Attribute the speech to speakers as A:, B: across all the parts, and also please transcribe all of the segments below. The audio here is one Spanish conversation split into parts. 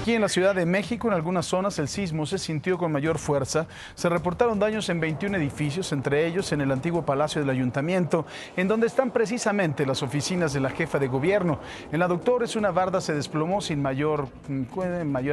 A: Aquí en la Ciudad de México, en algunas zonas, el sismo se sintió con mayor fuerza. Se reportaron daños en 21 edificios, entre ellos en el antiguo Palacio del Ayuntamiento, en donde están precisamente las oficinas de la jefa de gobierno. En la Doctores, una barda se desplomó sin mayor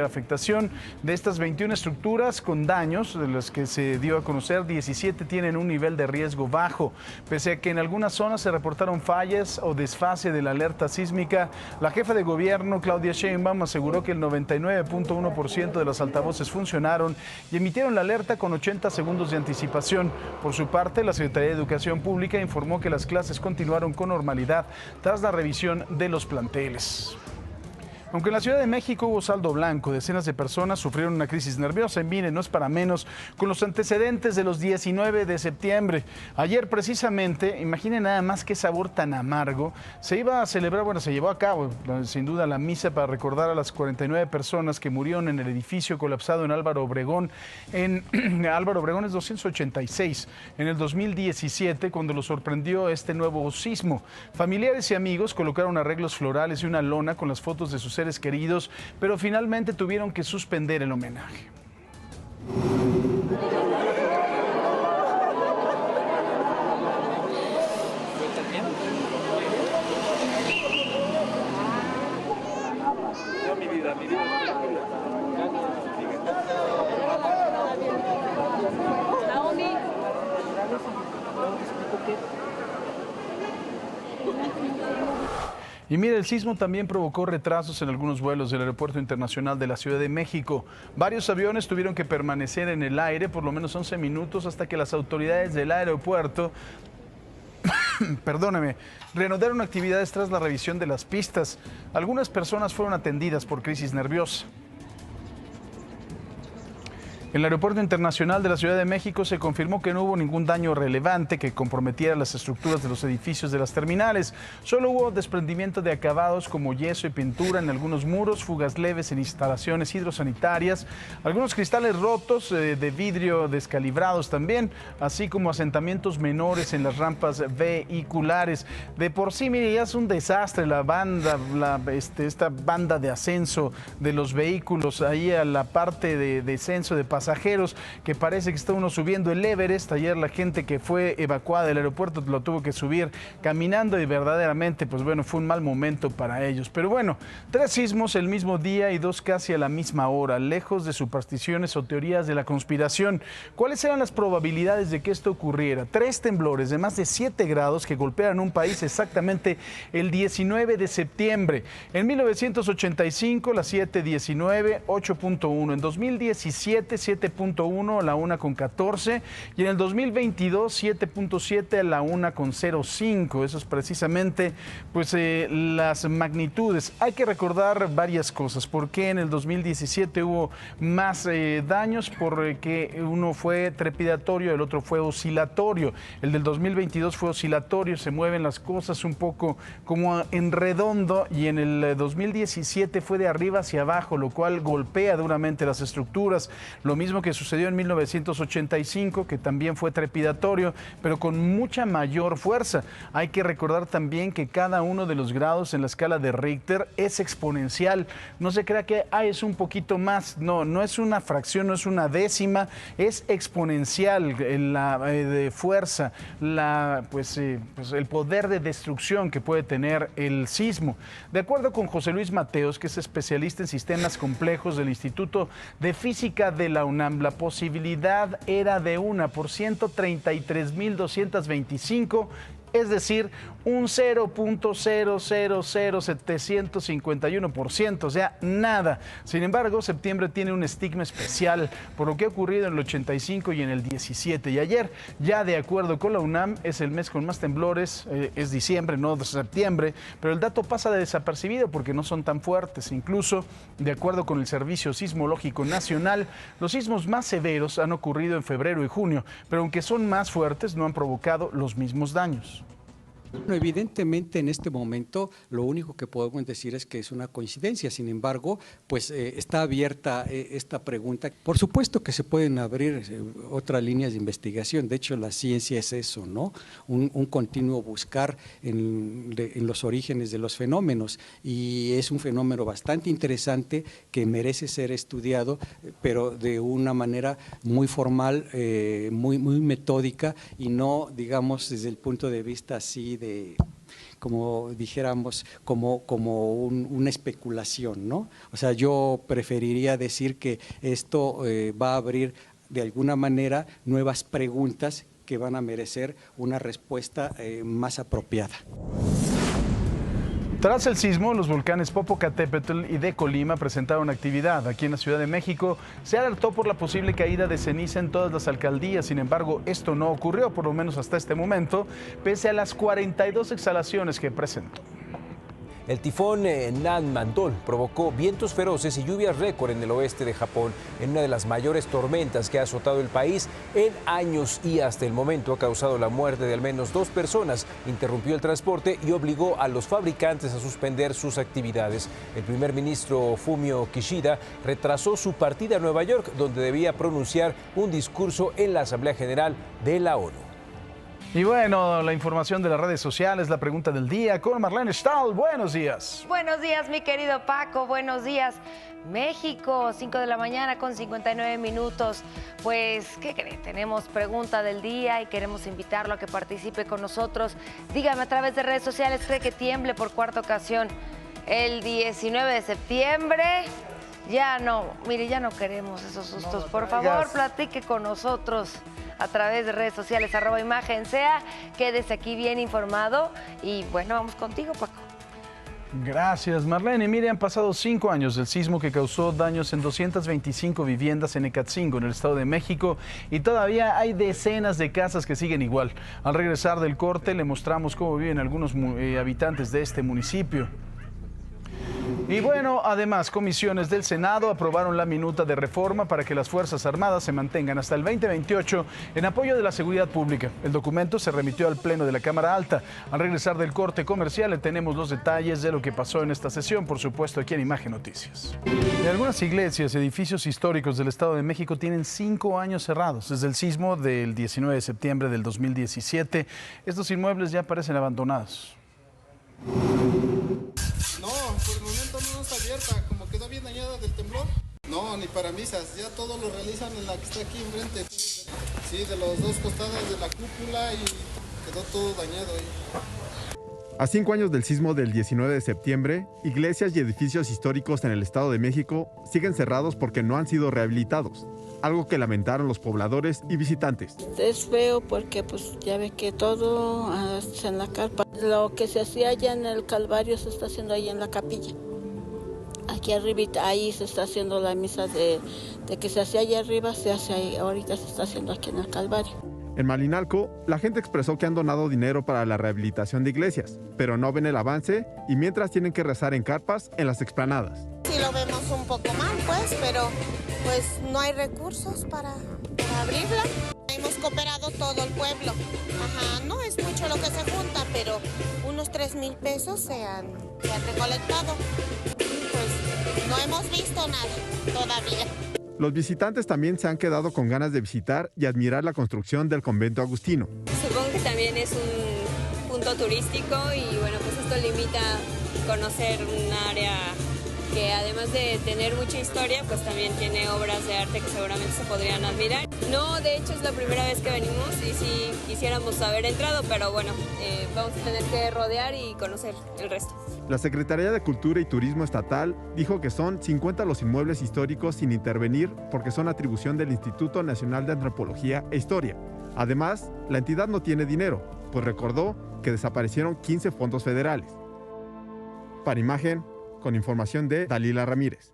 A: afectación. De estas 21 estructuras con daños, de las que se dio a conocer, 17 tienen un nivel de riesgo bajo. Pese a que en algunas zonas se reportaron fallas o desfase de la alerta sísmica, la jefa de gobierno, Claudia Sheinbaum, aseguró que el 99.1% de los altavoces funcionaron y emitieron la alerta con 80 segundos de anticipación. Por su parte, la Secretaría de Educación Pública informó que las clases continuaron con normalidad tras la revisión de los planteles. Aunque en la Ciudad de México hubo saldo blanco, decenas de personas sufrieron una crisis nerviosa. Y miren, no es para menos, con los antecedentes de los 19 de septiembre. Ayer precisamente, imaginen nada más qué sabor tan amargo, se iba a celebrar, se llevó a cabo sin duda la misa para recordar a las 49 personas que murieron en el edificio colapsado en Álvaro Obregón. Álvaro Obregón es 286, en el 2017, cuando lo sorprendió este nuevo sismo. Familiares y amigos colocaron arreglos florales y una lona con las fotos de sus seres queridos, pero finalmente tuvieron que suspender el homenaje. Y mire, el sismo también provocó retrasos en algunos vuelos del Aeropuerto Internacional de la Ciudad de México. Varios aviones tuvieron que permanecer en el aire por lo menos 11 minutos hasta que las autoridades del aeropuerto reanudaron actividades tras la revisión de las pistas. Algunas personas fueron atendidas por crisis nerviosa. En el Aeropuerto Internacional de la Ciudad de México se confirmó que no hubo ningún daño relevante que comprometiera las estructuras de los edificios de las terminales. Solo hubo desprendimiento de acabados como yeso y pintura en algunos muros, fugas leves en instalaciones hidrosanitarias, algunos cristales rotos de vidrio descalibrados también, así como asentamientos menores en las rampas vehiculares. De por sí, mire, ya es un desastre esta banda de ascenso de los vehículos ahí a la parte de descenso de pasajeros, que parece que está uno subiendo el Everest. Ayer la gente que fue evacuada del aeropuerto lo tuvo que subir caminando y verdaderamente, fue un mal momento para ellos. Pero bueno, 3 sismos el mismo día y 2 casi a la misma hora, lejos de supersticiones o teorías de la conspiración. ¿Cuáles eran las probabilidades de que esto ocurriera? 3 temblores de más de 7 grados que golpearon un país exactamente el 19 de septiembre. En 1985, la 7.19, 8.1. En 2017, 7.1 a la 1.14, y en el 2022 7.7 a la 1.05. Eso es precisamente las magnitudes. Hay que recordar varias cosas. ¿Por qué en el 2017 hubo más daños? Porque uno fue trepidatorio, el otro fue oscilatorio. El del 2022 fue oscilatorio, se mueven las cosas un poco como en redondo, y en el 2017 fue de arriba hacia abajo, lo cual golpea duramente las estructuras. Lo mismo que sucedió en 1985, que también fue trepidatorio, pero con mucha mayor fuerza. Hay que recordar también que cada uno de los grados en la escala de Richter es exponencial. No se crea que es un poquito más. No es una fracción, no es una décima, es exponencial la de fuerza, el poder de destrucción que puede tener el sismo. De acuerdo con José Luis Mateos, que es especialista en sistemas complejos del Instituto de Física de la UNAM, la posibilidad era de 1 por 133.225, es decir, un 0.000751%, o sea, nada. Sin embargo, septiembre tiene un estigma especial por lo que ha ocurrido en el 85 y en el 17. Y ayer, ya de acuerdo con la UNAM, es el mes con más temblores, es diciembre, no de septiembre, pero el dato pasa de desapercibido porque no son tan fuertes. Incluso, de acuerdo con el Servicio Sismológico Nacional, los sismos más severos han ocurrido en febrero y junio, pero aunque son más fuertes, no han provocado los mismos daños.
B: Bueno, evidentemente en este momento lo único que podemos decir es que es una coincidencia, sin embargo, pues está abierta esta pregunta. Por supuesto que se pueden abrir otras líneas de investigación, de hecho la ciencia es eso, ¿no? Un continuo buscar en los orígenes de los fenómenos, y es un fenómeno bastante interesante que merece ser estudiado, pero de una manera muy formal, muy metódica, y no, digamos, desde el punto de vista así de, como dijéramos, como una especulación, ¿no? O sea, yo preferiría decir que esto va a abrir de alguna manera nuevas preguntas que van a merecer una respuesta más apropiada.
A: Tras el sismo, los volcanes Popocatépetl y de Colima presentaron actividad. Aquí en la Ciudad de México se alertó por la posible caída de ceniza en todas las alcaldías. Sin embargo, esto no ocurrió, por lo menos hasta este momento, pese a las 42 exhalaciones que presentó.
C: El tifón Nanmadol provocó vientos feroces y lluvias récord en el oeste de Japón, en una de las mayores tormentas que ha azotado el país en años, y hasta el momento ha causado la muerte de al menos 2 personas, interrumpió el transporte y obligó a los fabricantes a suspender sus actividades. El primer ministro Fumio Kishida retrasó su partida a Nueva York, donde debía pronunciar un discurso en la Asamblea General de la ONU.
A: Y bueno, la información de las redes sociales, la pregunta del día con Marlene Stahl. Buenos días.
D: Buenos días, mi querido Paco. Buenos días, México. 5 de la mañana con 59 minutos. Pues, ¿qué creen? Tenemos pregunta del día y queremos invitarlo a que participe con nosotros. Dígame a través de redes sociales, ¿cree que tiemble por cuarta ocasión el 19 de septiembre? Ya no, mire, ya no queremos esos sustos. Por favor, platique con nosotros a través de redes sociales, @ImagenSea. Quédese aquí bien informado y bueno, vamos contigo, Paco.
A: Gracias, Marlene. Mire, han pasado 5 años del sismo que causó daños en 225 viviendas en Ecatzingo, en el Estado de México, y todavía hay decenas de casas que siguen igual. Al regresar del corte le mostramos cómo viven algunos habitantes de este municipio. Y bueno, además, comisiones del Senado aprobaron la minuta de reforma para que las Fuerzas Armadas se mantengan hasta el 2028 en apoyo de la seguridad pública. El documento se remitió al Pleno de la Cámara Alta. Al regresar del corte comercial le tenemos los detalles de lo que pasó en esta sesión, por supuesto, aquí en Imagen Noticias. Y algunas iglesias y edificios históricos del Estado de México tienen 5 años cerrados. Desde el sismo del 19 de septiembre del 2017, estos inmuebles ya parecen abandonados.
E: No, por el momento no está abierta, como quedó bien dañada del temblor. No, ni para misas, ya todo lo realizan en la que está aquí enfrente. Sí, de los 2 costados de la cúpula, y quedó todo dañado ahí.
F: A 5 años del sismo del 19 de septiembre, iglesias y edificios históricos en el Estado de México siguen cerrados porque no han sido rehabilitados, algo que lamentaron los pobladores y visitantes.
G: Es feo porque pues ya ve que todo es en la carpa. Lo que se hacía allá en el Calvario se está haciendo ahí en la capilla. Aquí arribita, ahí se está haciendo la misa de que se hacía allá arriba, se hace ahí, ahorita se está haciendo aquí en el Calvario.
F: En Malinalco, la gente expresó que han donado dinero para la rehabilitación de iglesias, pero no ven el avance y mientras tienen que rezar en carpas en las explanadas.
H: Sí lo vemos un poco mal, pues, pero pues no hay recursos para abrirla. Hemos cooperado todo el pueblo. Ajá, no es mucho lo que se junta, pero unos 3,000 pesos se han recolectado. Pues no hemos visto nada todavía.
F: Los visitantes también se han quedado con ganas de visitar y admirar la construcción del convento agustino.
I: Supongo que también es un punto turístico y bueno, pues esto limita conocer un área que además de tener mucha historia, pues también tiene obras de arte que seguramente se podrían admirar. No, de hecho es la primera vez que venimos y sí quisiéramos haber entrado, pero bueno, vamos a tener que rodear y conocer el resto.
F: La Secretaría de Cultura y Turismo Estatal dijo que son 50 los inmuebles históricos sin intervenir porque son atribución del Instituto Nacional de Antropología e Historia. Además, la entidad no tiene dinero, pues recordó que desaparecieron 15 fondos federales. Para Imagen, con información de Dalila Ramírez.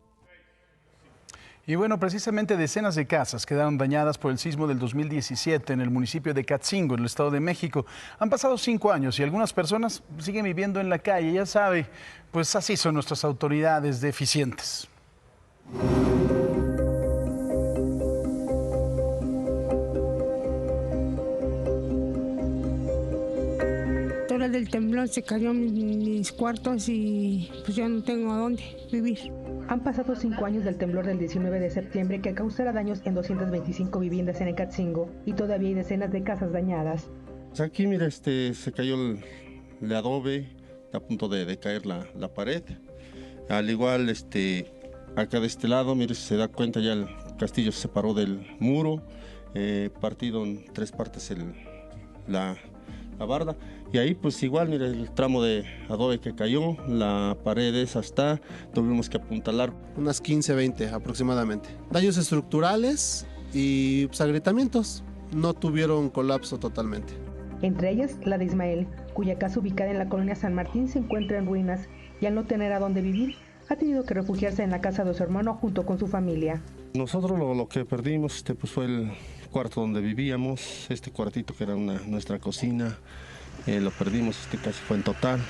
A: Y bueno, precisamente decenas de casas quedaron dañadas por el sismo del 2017 en el municipio de Ecatzingo, en el Estado de México. Han pasado 5 años y algunas personas siguen viviendo en la calle. Ya sabe, pues así son nuestras autoridades deficientes.
J: después del temblor se cayó mis cuartos y pues ya no tengo a dónde vivir.
K: Han pasado 5 años del temblor del 19 de septiembre que causara daños en 225 viviendas en Ecatzingo y todavía hay decenas de casas dañadas.
L: Aquí mira, se cayó el adobe, está a punto de caer la pared. Al igual, acá de este lado, mire, si se da cuenta ya el castillo se separó del muro, partido en 3 partes la barda. Y ahí pues igual, mire, el tramo de adobe que cayó, la pared esa está, tuvimos que apuntalar.
M: Unas 15, 20 aproximadamente. Daños estructurales y pues, agrietamientos, no tuvieron colapso totalmente.
K: Entre ellas la de Ismael, cuya casa ubicada en la colonia San Martín se encuentra en ruinas y al no tener a dónde vivir, ha tenido que refugiarse en la casa de su hermano junto con su familia.
L: Nosotros lo que perdimos pues fue el cuarto donde vivíamos, este cuartito que era nuestra cocina. Lo perdimos, casi fue en total,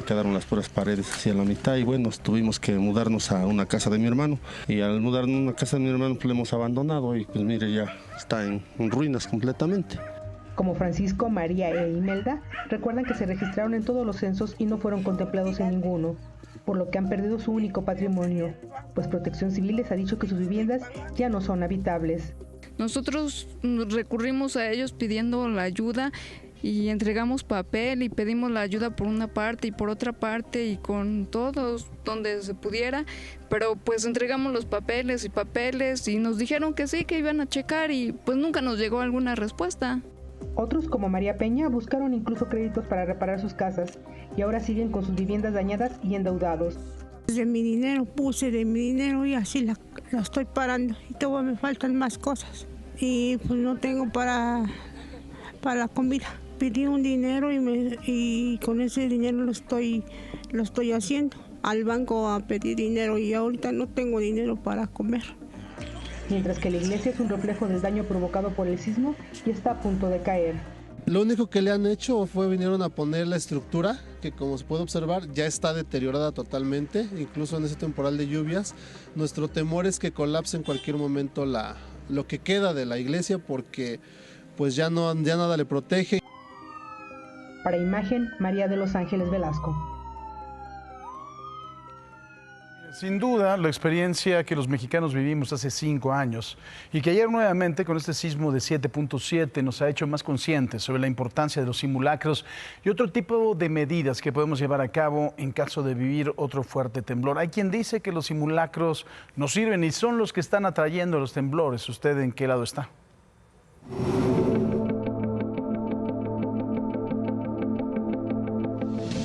L: quedaron las puras paredes hacia la mitad y bueno, tuvimos que mudarnos a una casa de mi hermano y al mudarnos a una casa de mi hermano pues lo hemos abandonado y pues mire ya está en ruinas completamente.
K: Como Francisco, María e Imelda, recuerdan que se registraron en todos los censos y no fueron contemplados en ninguno, por lo que han perdido su único patrimonio, pues Protección Civil les ha dicho que sus viviendas ya no son habitables.
N: Nosotros recurrimos a ellos pidiendo la ayuda y entregamos papel y pedimos la ayuda por una parte y por otra parte y con todos donde se pudiera, pero pues entregamos los papeles y nos dijeron que sí, que iban a checar y pues nunca nos llegó alguna respuesta.
K: Otros como María Peña buscaron incluso créditos para reparar sus casas y ahora siguen con sus viviendas dañadas y endeudados.
J: De mi dinero puse de mi dinero y así la estoy parando y todavía me faltan más cosas y pues no tengo para la comida. Pedí un dinero y con ese dinero lo estoy haciendo. Al banco a pedir dinero y ahorita no tengo dinero para comer.
K: Mientras que la iglesia es un reflejo del daño provocado por el sismo y está a punto de caer.
M: Lo único que le han hecho vinieron a poner la estructura, que como se puede observar ya está deteriorada totalmente, incluso en ese temporal de lluvias. Nuestro temor es que colapse en cualquier momento lo que queda de la iglesia porque pues ya nada le protege.
K: Para Imagen, María de los Ángeles Velasco.
A: Sin duda, la experiencia que los mexicanos vivimos hace 5 años y que ayer nuevamente con este sismo de 7.7 nos ha hecho más conscientes sobre la importancia de los simulacros y otro tipo de medidas que podemos llevar a cabo en caso de vivir otro fuerte temblor. Hay quien dice que los simulacros no sirven y son los que están atrayendo los temblores. ¿Usted en qué lado está?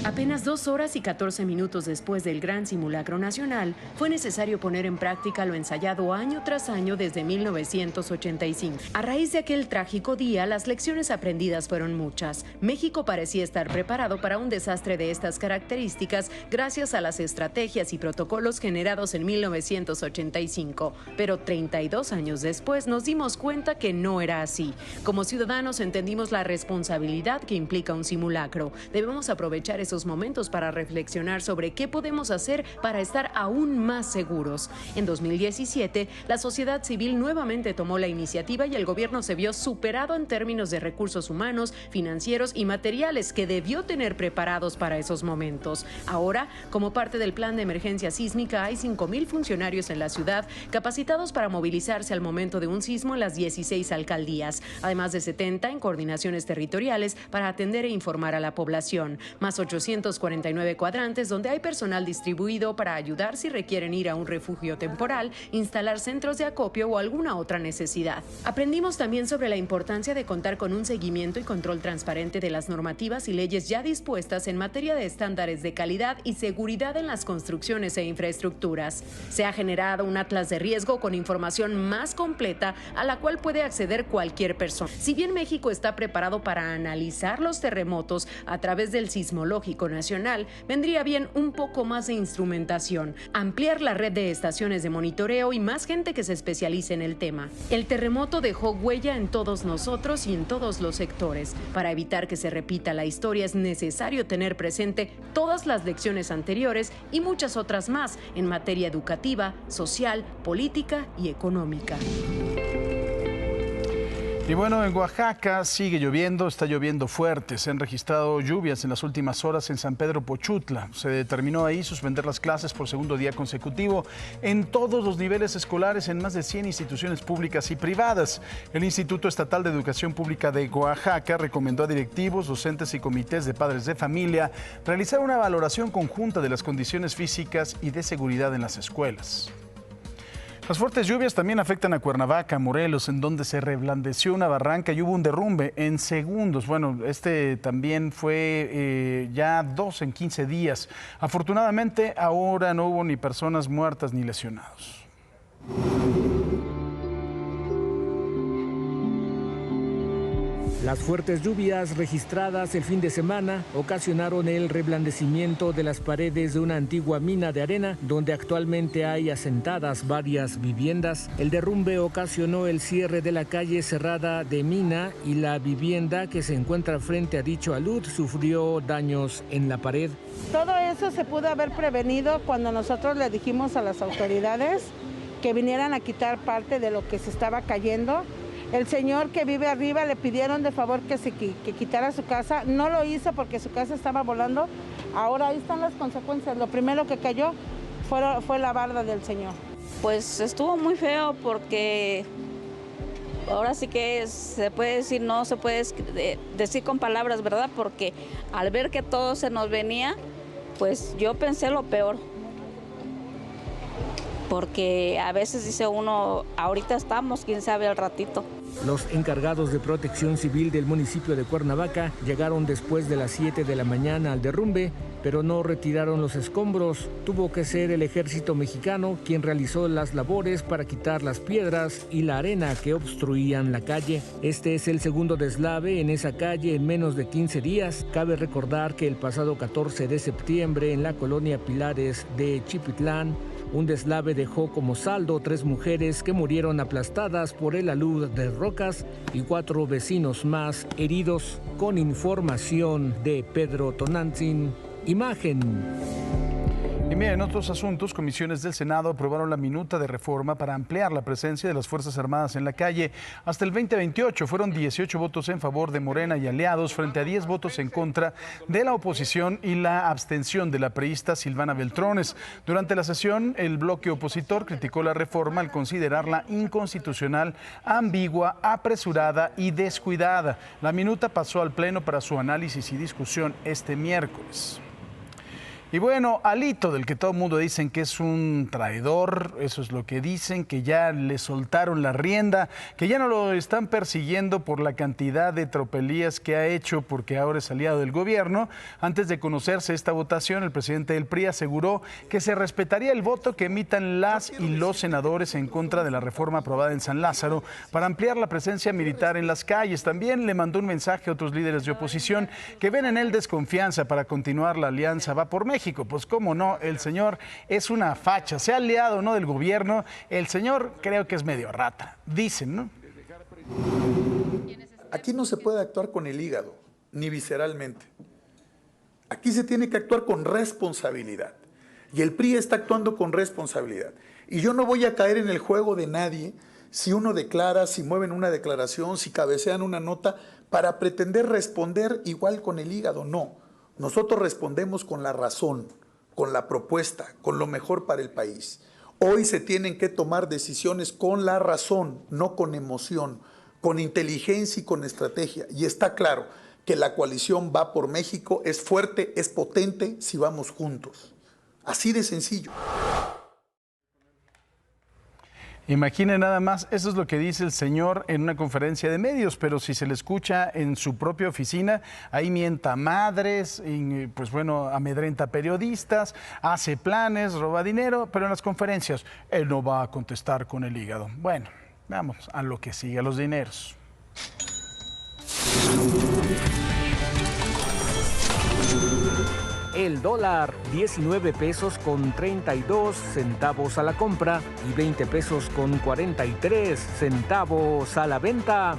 O: Apenas 2 horas y 14 minutos después del gran simulacro nacional, fue necesario poner en práctica lo ensayado año tras año desde 1985. A raíz de aquel trágico día, las lecciones aprendidas fueron muchas. México parecía estar preparado para un desastre de estas características gracias a las estrategias y protocolos generados en 1985. Pero 32 años después nos dimos cuenta que no era así. Como ciudadanos entendimos la responsabilidad que implica un simulacro. Debemos aprovechar esos momentos para reflexionar sobre qué podemos hacer para estar aún más seguros. En 2017, la sociedad civil nuevamente tomó la iniciativa y el gobierno se vio superado en términos de recursos humanos, financieros y materiales que debió tener preparados para esos momentos. Ahora, como parte del plan de emergencia sísmica, hay 5,000 funcionarios en la ciudad capacitados para movilizarse al momento de un sismo en las 16 alcaldías, además de 70 en coordinaciones territoriales para atender e informar a la población, más 849 cuadrantes donde hay personal distribuido para ayudar si requieren ir a un refugio temporal, instalar centros de acopio o alguna otra necesidad. Aprendimos también sobre la importancia de contar con un seguimiento y control transparente de las normativas y leyes ya dispuestas en materia de estándares de calidad y seguridad en las construcciones e infraestructuras. Se ha generado un atlas de riesgo con información más completa a la cual puede acceder cualquier persona. Si bien México está preparado para analizar los terremotos a través del Sismológico Nacional, vendría bien un poco más de instrumentación, ampliar la red de estaciones de monitoreo y más gente que se especialice en el tema. El terremoto dejó huella en todos nosotros y en todos los sectores. Para evitar que se repita la historia es necesario tener presente todas las lecciones anteriores y muchas otras más en materia educativa, social, política y económica.
A: Y bueno, en Oaxaca sigue lloviendo, está lloviendo fuerte. Se han registrado lluvias en las últimas horas en San Pedro Pochutla. Se determinó ahí suspender las clases por segundo día consecutivo en todos los niveles escolares en más de 100 instituciones públicas y privadas. El Instituto Estatal de Educación Pública de Oaxaca recomendó a directivos, docentes y comités de padres de familia realizar una valoración conjunta de las condiciones físicas y de seguridad en las escuelas. Las fuertes lluvias también afectan a Cuernavaca, Morelos, en donde se reblandeció una barranca y hubo un derrumbe en segundos. Bueno, este también fue ya 2 en 15 días. Afortunadamente, ahora no hubo ni personas muertas ni lesionados.
P: Las fuertes lluvias registradas el fin de semana ocasionaron el reblandecimiento de las paredes de una antigua mina de arena donde actualmente hay asentadas varias viviendas. El derrumbe ocasionó el cierre de la calle cerrada de mina y la vivienda que se encuentra frente a dicho alud sufrió daños en la pared.
Q: Todo eso se pudo haber prevenido cuando nosotros le dijimos a las autoridades que vinieran a quitar parte de lo que se estaba cayendo. El señor que vive arriba le pidieron de favor que quitara su casa, no lo hizo porque su casa estaba volando. Ahora ahí están las consecuencias. Lo primero que cayó fue la barda del señor.
R: Pues estuvo muy feo porque ahora sí que se puede decir, no se puede decir con palabras, ¿verdad? Porque al ver que todo se nos venía, pues yo pensé lo peor. Porque a veces dice uno, ahorita estamos, quién sabe al ratito.
P: Los encargados de protección civil del municipio de Cuernavaca llegaron después de las 7 de la mañana al derrumbe, pero no retiraron los escombros. Tuvo que ser el ejército mexicano quien realizó las labores para quitar las piedras y la arena que obstruían la calle. Este es el segundo deslave en esa calle en menos de 15 días. Cabe recordar que el pasado 14 de septiembre en la colonia Pilares de Chipitlán, un deslave dejó como saldo 3 mujeres que murieron aplastadas por el alud de rocas y 4 vecinos más heridos. Con información de Pedro Tonantzin, Imagen.
A: Y mira, en otros asuntos, comisiones del Senado aprobaron la minuta de reforma para ampliar la presencia de las Fuerzas Armadas en la calle hasta el 2028. Fueron 18 votos en favor de Morena y aliados frente a 10 votos en contra de la oposición y la abstención de la priista Silvana Beltrones. Durante la sesión, el bloque opositor criticó la reforma al considerarla inconstitucional, ambigua, apresurada y descuidada. La minuta pasó al Pleno para su análisis y discusión este miércoles. Y bueno, Alito, del que todo el mundo dicen que es un traidor, eso es lo que dicen, que ya le soltaron la rienda, que ya no lo están persiguiendo por la cantidad de tropelías que ha hecho porque ahora es aliado del gobierno. Antes de conocerse esta votación, el presidente del PRI aseguró que se respetaría el voto que emitan las y los senadores en contra de la reforma aprobada en San Lázaro para ampliar la presencia militar en las calles. También le mandó un mensaje a otros líderes de oposición que ven en él desconfianza para continuar la alianza Va por México. Pues cómo no, el señor es una facha, sea aliado o no del gobierno, el señor creo que es medio rata, dicen, ¿no?
S: Aquí no se puede actuar con el hígado, ni visceralmente. Aquí se tiene que actuar con responsabilidad. Y el PRI está actuando con responsabilidad. Y yo no voy a caer en el juego de nadie si uno declara, si mueven una declaración, si cabecean una nota, para pretender responder igual con el hígado, no. Nosotros respondemos con la razón, con la propuesta, con lo mejor para el país. Hoy se tienen que tomar decisiones con la razón, no con emoción, con inteligencia y con estrategia. Y está claro que la coalición Va por México es fuerte, es potente si vamos juntos. Así de sencillo.
A: Imaginen nada más, eso es lo que dice el señor en una conferencia de medios, pero si se le escucha en su propia oficina, ahí mienta madres, y, pues bueno, amedrenta periodistas, hace planes, roba dinero, pero en las conferencias él no va a contestar con el hígado. Bueno, vamos a lo que sigue, a los dineros.
P: El dólar, 19 pesos con 32 centavos a la compra y 20 pesos con 43 centavos a la venta.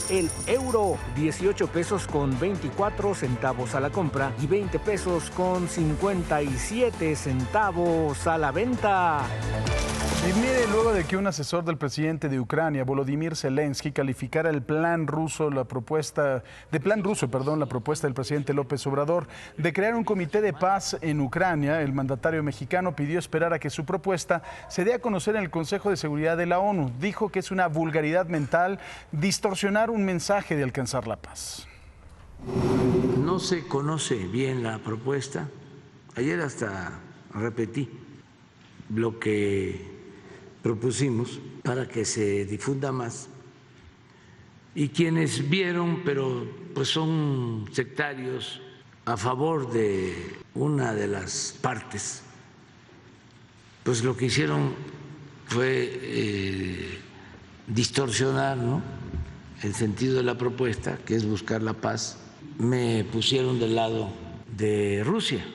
P: El euro, 18 pesos con 24 centavos a la compra y 20 pesos con 57 centavos a la venta.
A: Y mire, luego de que un asesor del presidente de Ucrania, Volodymyr Zelensky, calificara la propuesta del presidente López Obrador de crear un comité de paz en Ucrania, el mandatario mexicano pidió esperar a que su propuesta se dé a conocer en el Consejo de Seguridad de la ONU. Dijo que es una vulgaridad mental distorsionar un mensaje de alcanzar la paz.
T: No se conoce bien la propuesta. Ayer hasta repetí lo que propusimos para que se difunda más. Y quienes vieron, pero pues son sectarios a favor de una de las partes, pues lo que hicieron fue distorsionar, ¿no?, el sentido de la propuesta, que es buscar la paz. Me pusieron del lado de Rusia.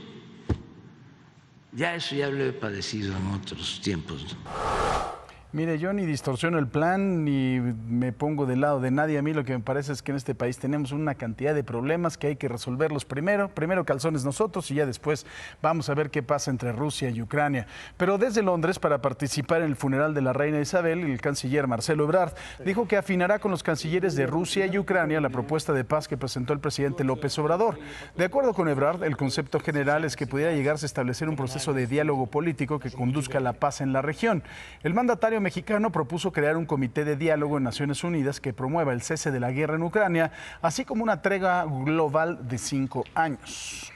T: Ya eso ya lo he padecido en otros tiempos, ¿no?
A: Mire, yo ni distorsiono el plan ni me pongo del lado de nadie. A mí lo que me parece es que en este país tenemos una cantidad de problemas que hay que resolverlos primero calzones nosotros y ya después vamos a ver qué pasa entre Rusia y Ucrania. Pero desde Londres, para participar en el funeral de la reina Isabel, el canciller Marcelo Ebrard dijo que afinará con los cancilleres de Rusia y Ucrania la propuesta de paz que presentó el presidente López Obrador. De acuerdo con Ebrard, el concepto general es que pudiera llegarse a establecer un proceso de diálogo político que conduzca a la paz en la región. El mandatario mexicano propuso crear un comité de diálogo en Naciones Unidas que promueva el cese de la guerra en Ucrania, así como una tregua global de 5 años.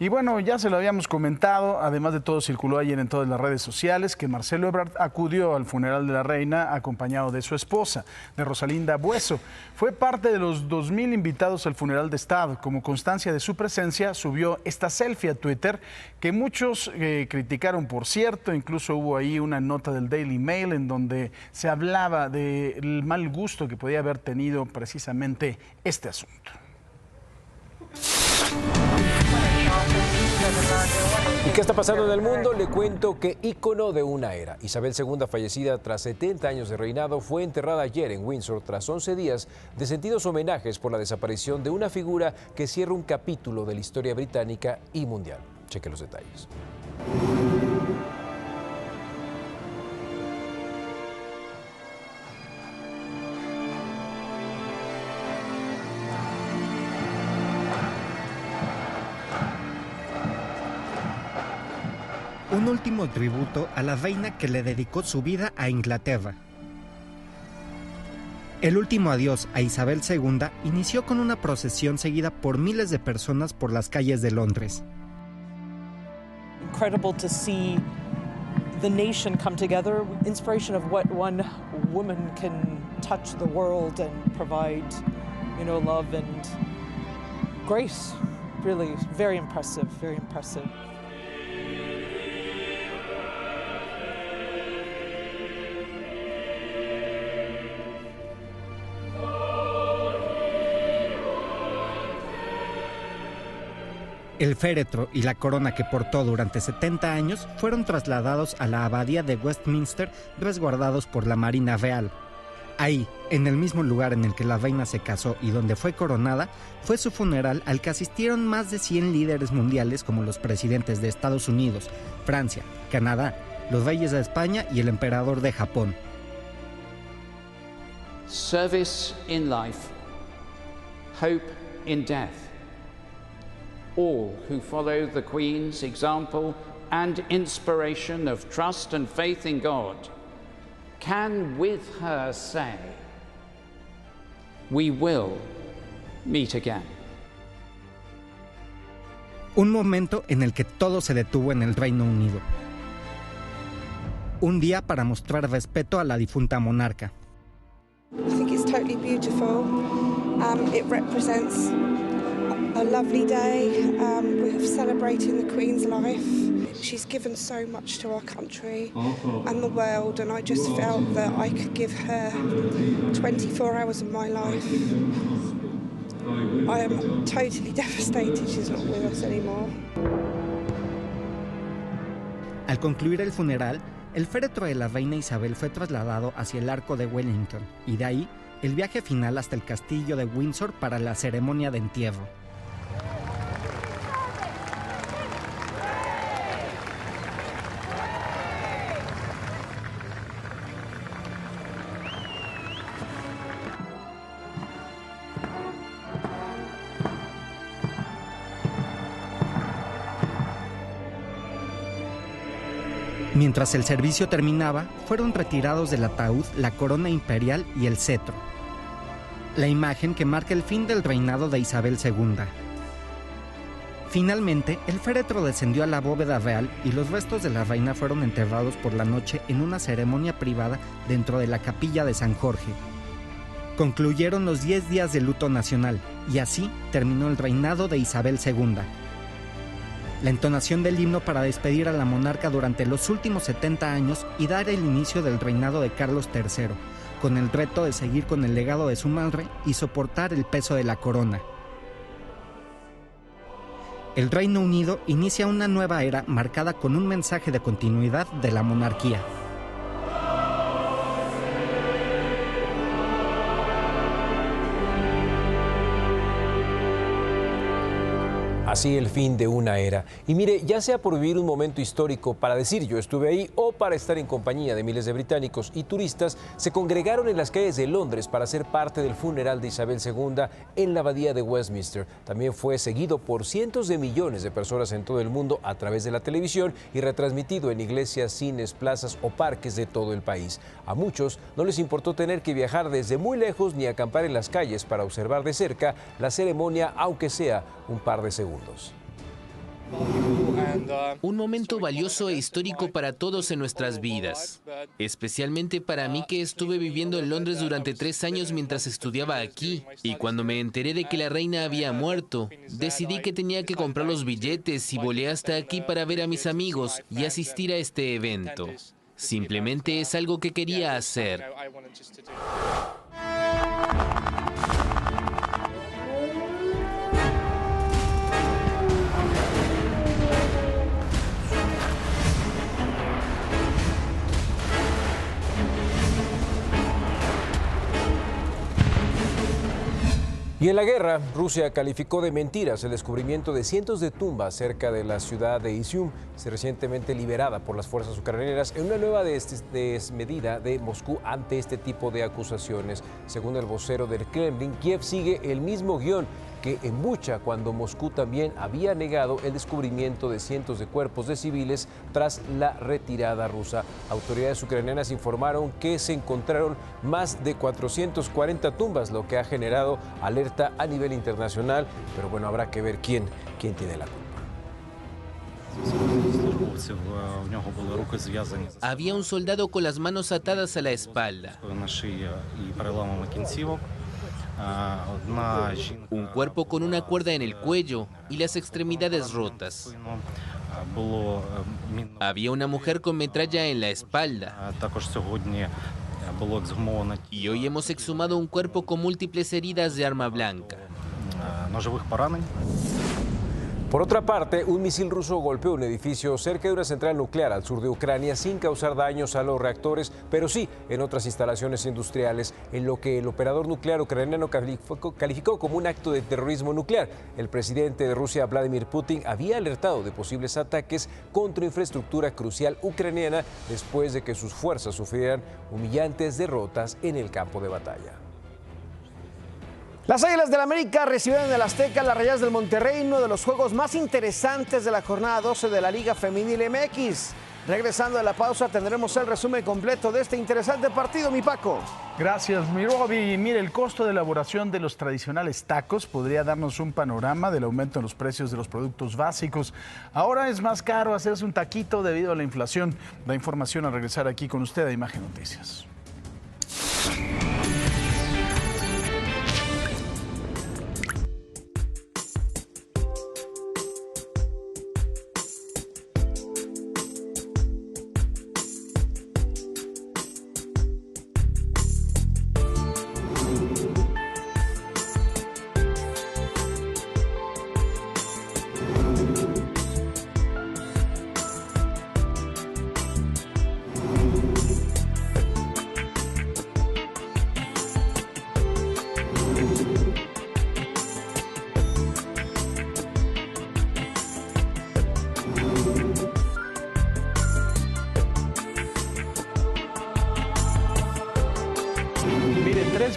A: Y bueno, ya se lo habíamos comentado, además de todo circuló ayer en todas las redes sociales que Marcelo Ebrard acudió al funeral de la reina acompañado de su esposa, de Rosalinda Bueso. Fue parte de los 2,000 invitados al funeral de Estado. Como constancia de su presencia, subió esta selfie a Twitter que muchos criticaron, por cierto. Incluso hubo ahí una nota del Daily Mail en donde se hablaba del mal gusto que podía haber tenido precisamente este asunto.
C: ¿Y qué está pasando en el mundo? Le cuento que ícono de una era. Isabel II, fallecida tras 70 años de reinado, fue enterrada ayer en Windsor tras 11 días de sentidos homenajes por la desaparición de una figura que cierra un capítulo de la historia británica y mundial. Cheque los detalles.
U: Un último tributo a la reina que le dedicó su vida a Inglaterra. El último adiós a Isabel II inició con una procesión seguida por miles de personas por las calles de Londres.
V: Incredible to see the nation come together, inspiration of what one woman can touch the world and provide, love and grace. Really, very impressive, very impressive.
U: El féretro y la corona que portó durante 70 años fueron trasladados a la abadía de Westminster, resguardados por la Marina Real. Ahí, en el mismo lugar en el que la reina se casó y donde fue coronada, fue su funeral al que asistieron más de 100 líderes mundiales como los presidentes de Estados Unidos, Francia, Canadá, los reyes de España y el emperador de Japón.
W: Service in life, hope in death. All who follow the Queen's example and inspiration of trust and faith in God can with her say, we will meet again.
U: Un momento en el que todo se detuvo en el Reino Unido. Un día para mostrar respeto a la difunta monarca.
X: I think it's totally beautiful. It represents a lovely day. We're celebrating the Queen's life. She's given so much to our country and the world, and I just felt that I could give her 24 hours of my life. I am totally devastated she's not with us anymore.
U: Al concluir el funeral, el féretro de la reina Isabel fue trasladado hacia el Arco de Wellington y de ahí el viaje final hasta el castillo de Windsor para la ceremonia de entierro. Mientras el servicio terminaba, fueron retirados del ataúd la corona imperial y el cetro, la imagen que marca el fin del reinado de Isabel II. Finalmente, el féretro descendió a la bóveda real y los restos de la reina fueron enterrados por la noche en una ceremonia privada dentro de la capilla de San Jorge. Concluyeron los 10 días de luto nacional y así terminó el reinado de Isabel II. La entonación del himno para despedir a la monarca durante los últimos 70 años y dar el inicio del reinado de Carlos III, con el reto de seguir con el legado de su madre y soportar el peso de la corona. El Reino Unido inicia una nueva era marcada con un mensaje de continuidad de la monarquía.
C: Así el fin de una era. Y mire, ya sea por vivir un momento histórico para decir yo estuve ahí o para estar en compañía de miles de británicos y turistas, se congregaron en las calles de Londres para ser parte del funeral de Isabel II en la abadía de Westminster. También fue seguido por cientos de millones de personas en todo el mundo a través de la televisión y retransmitido en iglesias, cines, plazas o parques de todo el país. A muchos no les importó tener que viajar desde muy lejos ni acampar en las calles para observar de cerca la ceremonia, aunque sea un par de segundos.
B: Un momento valioso e histórico para todos en nuestras vidas, especialmente para mí que estuve viviendo en Londres durante 3 años mientras estudiaba aquí, y cuando me enteré de que la reina había muerto, decidí que tenía que comprar los billetes y volé hasta aquí para ver a mis amigos y asistir a este evento. Simplemente es algo que quería hacer.
C: Y en la guerra, Rusia calificó de mentiras el descubrimiento de cientos de tumbas cerca de la ciudad de Izium, recientemente liberada por las fuerzas ucranianas, en una nueva desmedida de Moscú ante este tipo de acusaciones. Según el vocero del Kremlin, Kiev sigue el mismo guión que en Bucha, cuando Moscú también había negado el descubrimiento de cientos de cuerpos de civiles tras la retirada rusa. Autoridades ucranianas informaron que se encontraron más de 440 tumbas, lo que ha generado alerta a nivel internacional, pero bueno, habrá que ver quién tiene la culpa.
B: Había un soldado con las manos atadas a la espalda. Un cuerpo con una cuerda en el cuello y las extremidades rotas. Había una mujer con metralla en la espalda. Y hoy hemos exhumado un cuerpo con múltiples heridas de arma blanca.
C: Por otra parte, un misil ruso golpeó un edificio cerca de una central nuclear al sur de Ucrania sin causar daños a los reactores, pero sí en otras instalaciones industriales, en lo que el operador nuclear ucraniano calificó como un acto de terrorismo nuclear. El presidente de Rusia, Vladimir Putin, había alertado de posibles ataques contra infraestructura crucial ucraniana después de que sus fuerzas sufrieran humillantes derrotas en el campo de batalla.
D: Las Águilas del América recibieron en el Azteca las Rayadas del Monterrey, uno de los juegos más interesantes de la jornada 12 de la Liga Femenil MX. Regresando de la pausa tendremos el resumen completo de este interesante partido, mi Paco.
A: Gracias, mi Roby. Mire, el costo de elaboración de los tradicionales tacos podría darnos un panorama del aumento en los precios de los productos básicos. Ahora es más caro hacerse un taquito debido a la inflación. La información al regresar aquí con usted a Imagen Noticias.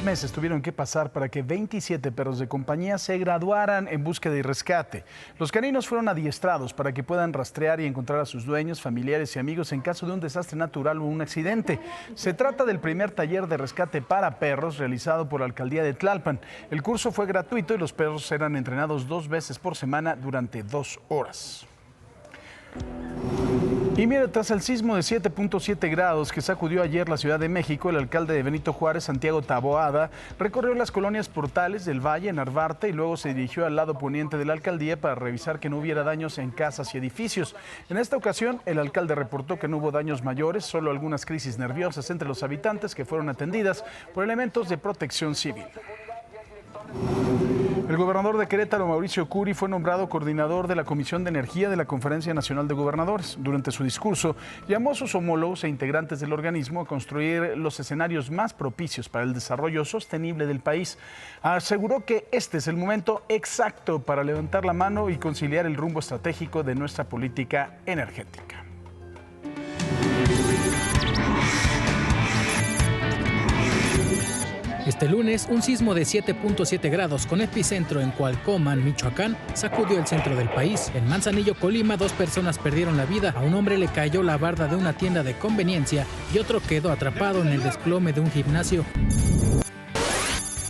A: meses tuvieron que pasar para que 27 perros de compañía se graduaran en búsqueda y rescate. Los caninos fueron adiestrados para que puedan rastrear y encontrar a sus dueños, familiares y amigos en caso de un desastre natural o un accidente. Se trata del primer taller de rescate para perros realizado por la alcaldía de Tlalpan. El curso fue gratuito y los perros eran entrenados 2 veces por semana durante 2 horas. Y mire, tras el sismo de 7.7 grados que sacudió ayer la Ciudad de México, el alcalde de Benito Juárez, Santiago Taboada, recorrió las colonias Portales del Valle, Narvarte, y luego se dirigió al lado poniente de la alcaldía para revisar que no hubiera daños en casas y edificios. En esta ocasión, el alcalde reportó que no hubo daños mayores, solo algunas crisis nerviosas entre los habitantes que fueron atendidas por elementos de protección civil. El gobernador de Querétaro, Mauricio Curi, fue nombrado coordinador de la Comisión de Energía de la Conferencia Nacional de Gobernadores. Durante su discurso, llamó a sus homólogos e integrantes del organismo a construir los escenarios más propicios para el desarrollo sostenible del país. Aseguró que este es el momento exacto para levantar la mano y conciliar el rumbo estratégico de nuestra política energética.
E: Este lunes, un sismo de 7.7 grados con epicentro en Cualcomán, Michoacán, sacudió el centro del país. En Manzanillo, Colima, 2 personas perdieron la vida. A un hombre le cayó la barda de una tienda de conveniencia y otro quedó atrapado en el desplome de un gimnasio.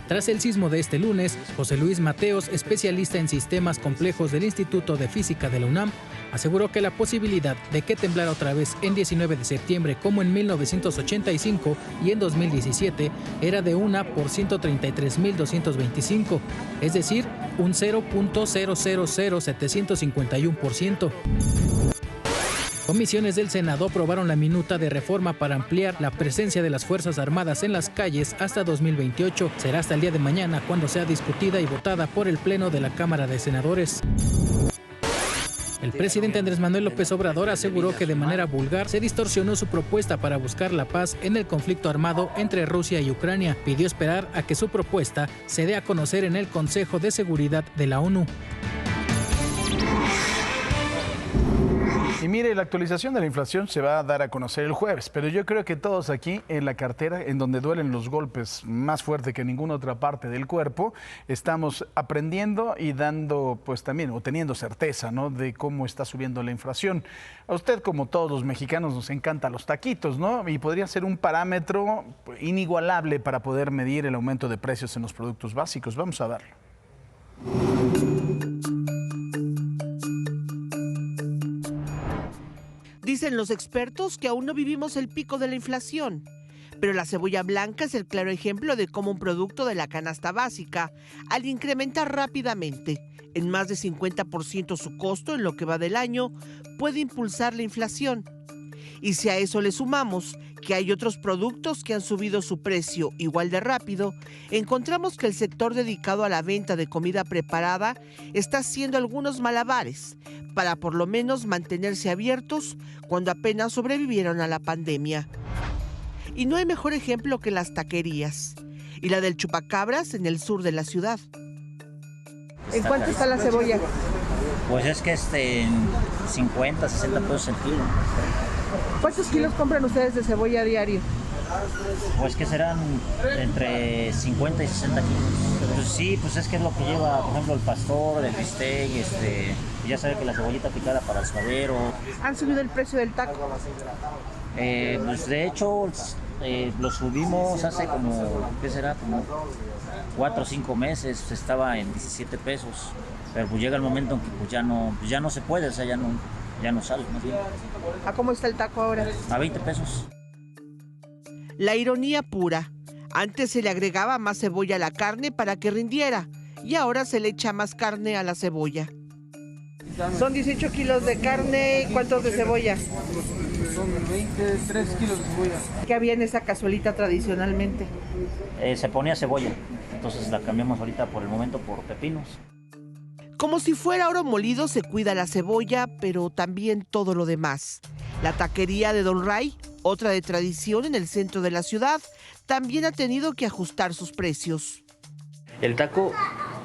E: Tras el sismo de este lunes, José Luis Mateos, especialista en sistemas complejos del Instituto de Física de la UNAM, aseguró que la posibilidad de que temblara otra vez en 19 de septiembre como en 1985 y en 2017 era de 1 por 133.225, es decir, un 0.000751%. Comisiones del Senado aprobaron la minuta de reforma para ampliar la presencia de las Fuerzas Armadas en las calles hasta 2028. Será hasta el día de mañana cuando sea discutida y votada por el Pleno de la Cámara de Senadores. El presidente Andrés Manuel López Obrador aseguró que de manera vulgar se distorsionó su propuesta para buscar la paz en el conflicto armado entre Rusia y Ucrania. Pidió esperar a que su propuesta se dé a conocer en el Consejo de Seguridad de la ONU.
A: Y mire, la actualización de la inflación se va a dar a conocer el jueves, pero yo creo que todos aquí en la cartera, en donde duelen los golpes más fuerte que en ninguna otra parte del cuerpo, estamos aprendiendo y dando, pues también, o teniendo certeza, ¿no?, de cómo está subiendo la inflación. A usted, como todos los mexicanos, nos encantan los taquitos, ¿no? Y podría ser un parámetro inigualable para poder medir el aumento de precios en los productos básicos. Vamos a verlo.
G: Dicen los expertos que aún no vivimos el pico de la inflación, pero la cebolla blanca es el claro ejemplo de cómo un producto de la canasta básica, al incrementar rápidamente en más de 50% su costo en lo que va del año, puede impulsar la inflación. Y si a eso le sumamos que hay otros productos que han subido su precio igual de rápido, encontramos que el sector dedicado a la venta de comida preparada está haciendo algunos malabares para por lo menos mantenerse abiertos cuando apenas sobrevivieron a la pandemia. Y no hay mejor ejemplo que las taquerías y la del Chupacabras en el sur de la ciudad. ¿En cuánto está la cebolla?
H: Pues es que en 50, 60 pesos el kilo.
G: ¿Cuántos kilos compran ustedes de cebolla a diario?
H: Pues que serán entre 50 y 60 kilos. Pues sí, pues es que es lo que lleva, por ejemplo, el pastor, el bistec, ya sabe que la cebollita picada para el suadero.
G: ¿Han subido el precio del taco?
H: Pues de hecho, lo subimos hace como, ¿qué será? Como 4 o 5 meses, estaba en 17 pesos. Pero pues llega el momento en que pues ya no se puede, o sea, ya no sale. ¿No?
G: ¿A cómo está el taco ahora?
H: A 20 pesos.
G: La ironía pura. Antes se le agregaba más cebolla a la carne para que rindiera y ahora se le echa más carne a la cebolla. Son 18 kilos de carne, ¿cuántos de cebolla?
I: Son 23 kilos de cebolla.
G: ¿Qué había en esa cazuelita tradicionalmente?
H: Se ponía cebolla, entonces la cambiamos ahorita por el momento por pepinos.
G: Como si fuera oro molido, se cuida la cebolla, pero también todo lo demás. La taquería de Don Ray, otra de tradición en el centro de la ciudad, también ha tenido que ajustar sus precios.
Y: El taco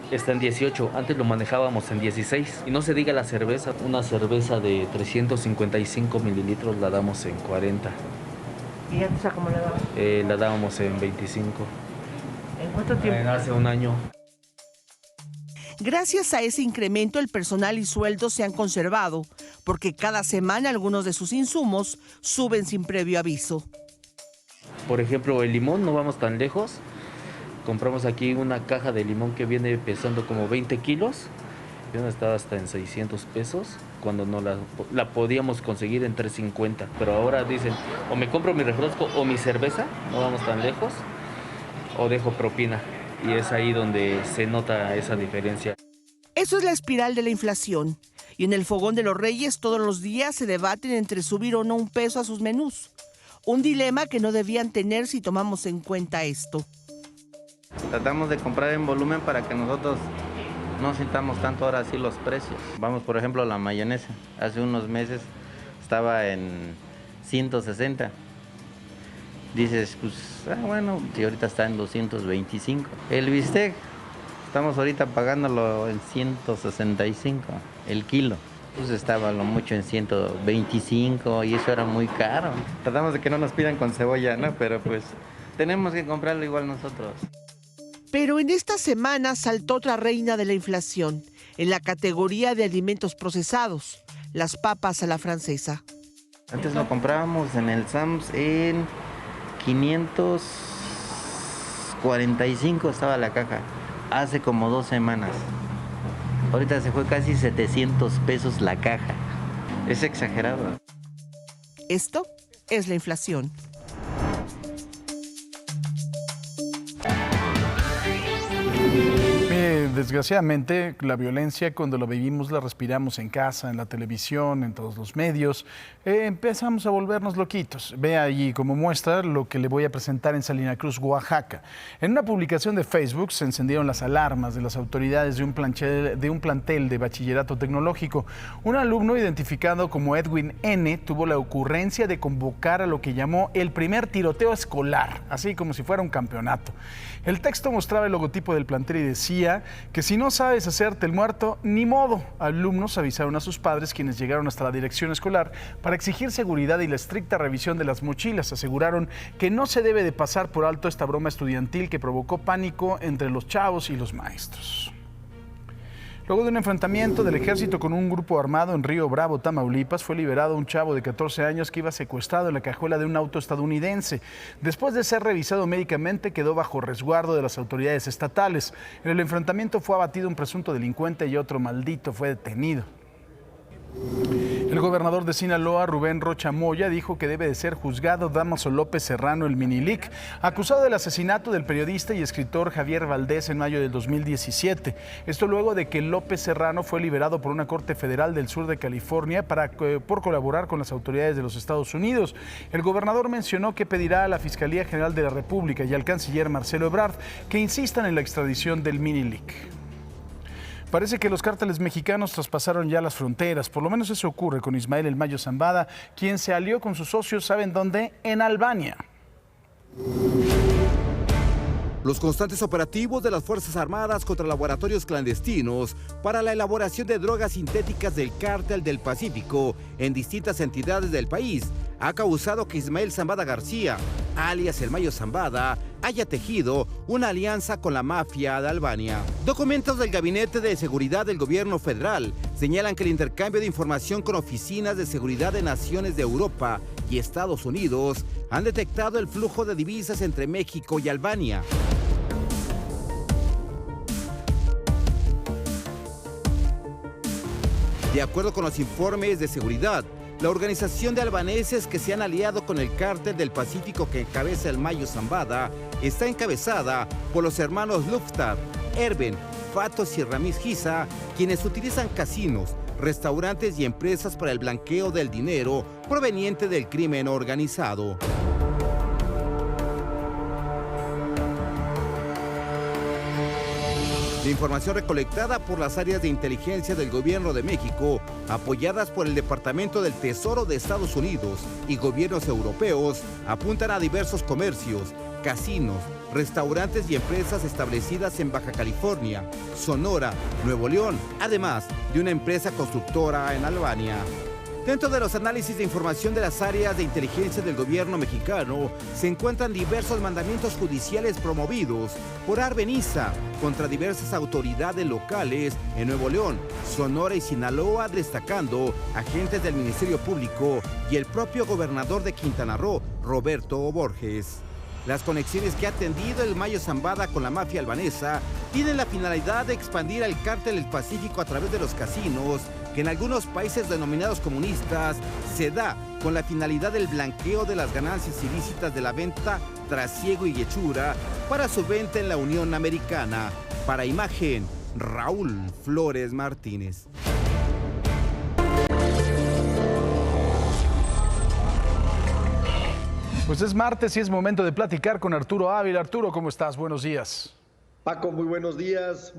Y: está en 18, antes lo manejábamos en 16. Y no se diga la cerveza, una cerveza de 355 mililitros la damos en 40.
G: ¿Y antes a cómo la daban?
Y: La dábamos en 25. ¿En cuánto tiempo? Hace un año.
G: Gracias a ese incremento, el personal y sueldos se han conservado, porque cada semana algunos de sus insumos suben sin previo aviso.
Y: Por ejemplo, el limón, no vamos tan lejos. Compramos aquí una caja de limón que viene pesando como 20 kilos. Y una estaba hasta en 600 pesos, cuando no la podíamos conseguir en 350. Pero ahora dicen, o me compro mi refresco o mi cerveza, no vamos tan lejos, o dejo propina. Y es ahí donde se nota esa diferencia.
G: Eso es la espiral de la inflación. Y en el Fogón de los Reyes todos los días se debaten entre subir o no un peso a sus menús. Un dilema que no debían tener si tomamos en cuenta esto.
F: Tratamos de comprar en volumen para que nosotros no sintamos tanto ahora sí los precios. Vamos, por ejemplo, a la mayonesa. Hace unos meses estaba en 160. Dices, pues, bueno, si ahorita está en 225. El bistec, estamos ahorita pagándolo en 165 el kilo. Pues estaba lo mucho en 125 y eso era muy caro. Tratamos de que no nos pidan con cebolla, ¿no? Pero pues tenemos que comprarlo igual nosotros.
G: Pero en esta semana saltó otra reina de la inflación, en la categoría de alimentos procesados, las papas a la francesa.
F: Antes lo comprábamos en el Sams en 545 estaba la caja, hace como 2 semanas. Ahorita se fue casi 700 pesos la caja. Es exagerado.
G: Esto es la inflación.
A: Desgraciadamente, la violencia cuando la vivimos la respiramos en casa, en la televisión, en todos los medios. Empezamos a volvernos loquitos. Ve allí como muestra lo que le voy a presentar en Salina Cruz, Oaxaca. En una publicación de Facebook se encendieron las alarmas de las autoridades de un plantel de bachillerato tecnológico. Un alumno identificado como Edwin N. tuvo la ocurrencia de convocar a lo que llamó el primer tiroteo escolar, así como si fuera un campeonato. El texto mostraba el logotipo del plantel y decía que si no sabes hacerte el muerto, ni modo. Alumnos avisaron a sus padres, quienes llegaron hasta la dirección escolar para exigir seguridad y la estricta revisión de las mochilas. Aseguraron que no se debe de pasar por alto esta broma estudiantil que provocó pánico entre los chavos y los maestros. Luego de un enfrentamiento del ejército con un grupo armado en Río Bravo, Tamaulipas, fue liberado un chavo de 14 años que iba secuestrado en la cajuela de un auto estadounidense. Después de ser revisado médicamente, quedó bajo resguardo de las autoridades estatales. En el enfrentamiento fue abatido un presunto delincuente y otro maldito fue detenido. El gobernador de Sinaloa, Rubén Rocha Moya, dijo que debe de ser juzgado Dámaso López Serrano, el Minilic, acusado del asesinato del periodista y escritor Javier Valdés en mayo del 2017. Esto luego de que López Serrano fue liberado por una corte federal del sur de California por colaborar con las autoridades de los Estados Unidos. El gobernador mencionó que pedirá a la Fiscalía General de la República y al canciller Marcelo Ebrard que insistan en la extradición del Minilic. Parece que los cárteles mexicanos traspasaron ya las fronteras. Por lo menos eso ocurre con Ismael El Mayo Zambada, quien se alió con sus socios, ¿saben dónde? En Albania.
J: Los constantes operativos de las Fuerzas Armadas contra laboratorios clandestinos para la elaboración de drogas sintéticas del Cártel del Pacífico en distintas entidades del país ha causado que Ismael Zambada García, alias El Mayo Zambada, haya tejido una alianza con la mafia de Albania. Documentos del Gabinete de Seguridad del Gobierno Federal señalan que el intercambio de información con oficinas de seguridad de naciones de Europa y Estados Unidos han detectado el flujo de divisas entre México y Albania. De acuerdo con los informes de seguridad, la organización de albaneses que se han aliado con el Cártel del Pacífico que encabeza El Mayo Zambada está encabezada por los hermanos Luftar, Erben, Fatos y Ramiz Giza, quienes utilizan casinos, restaurantes y empresas para el blanqueo del dinero proveniente del crimen organizado. La información recolectada por las áreas de inteligencia del Gobierno de México, apoyadas por el Departamento del Tesoro de Estados Unidos y gobiernos europeos, apuntan a diversos comercios, casinos, restaurantes y empresas establecidas en Baja California, Sonora, Nuevo León, además de una empresa constructora en Albania. Dentro de los análisis de información de las áreas de inteligencia del gobierno mexicano se encuentran diversos mandamientos judiciales promovidos por Arbeniza contra diversas autoridades locales en Nuevo León, Sonora y Sinaloa, destacando agentes del Ministerio Público y el propio gobernador de Quintana Roo, Roberto Borges. Las conexiones que ha tendido el Mayo Zambada con la mafia albanesa tienen la finalidad de expandir el cártel del Pacífico a través de los casinos, que en algunos países denominados comunistas se da con la finalidad del blanqueo de las ganancias ilícitas de la venta, trasiego y hechura para su venta en la Unión Americana. Para Imagen, Raúl Flores Martínez.
A: Pues es martes y es momento de platicar con Arturo Ávila. Arturo, ¿cómo estás? Buenos días.
K: Paco, muy buenos días,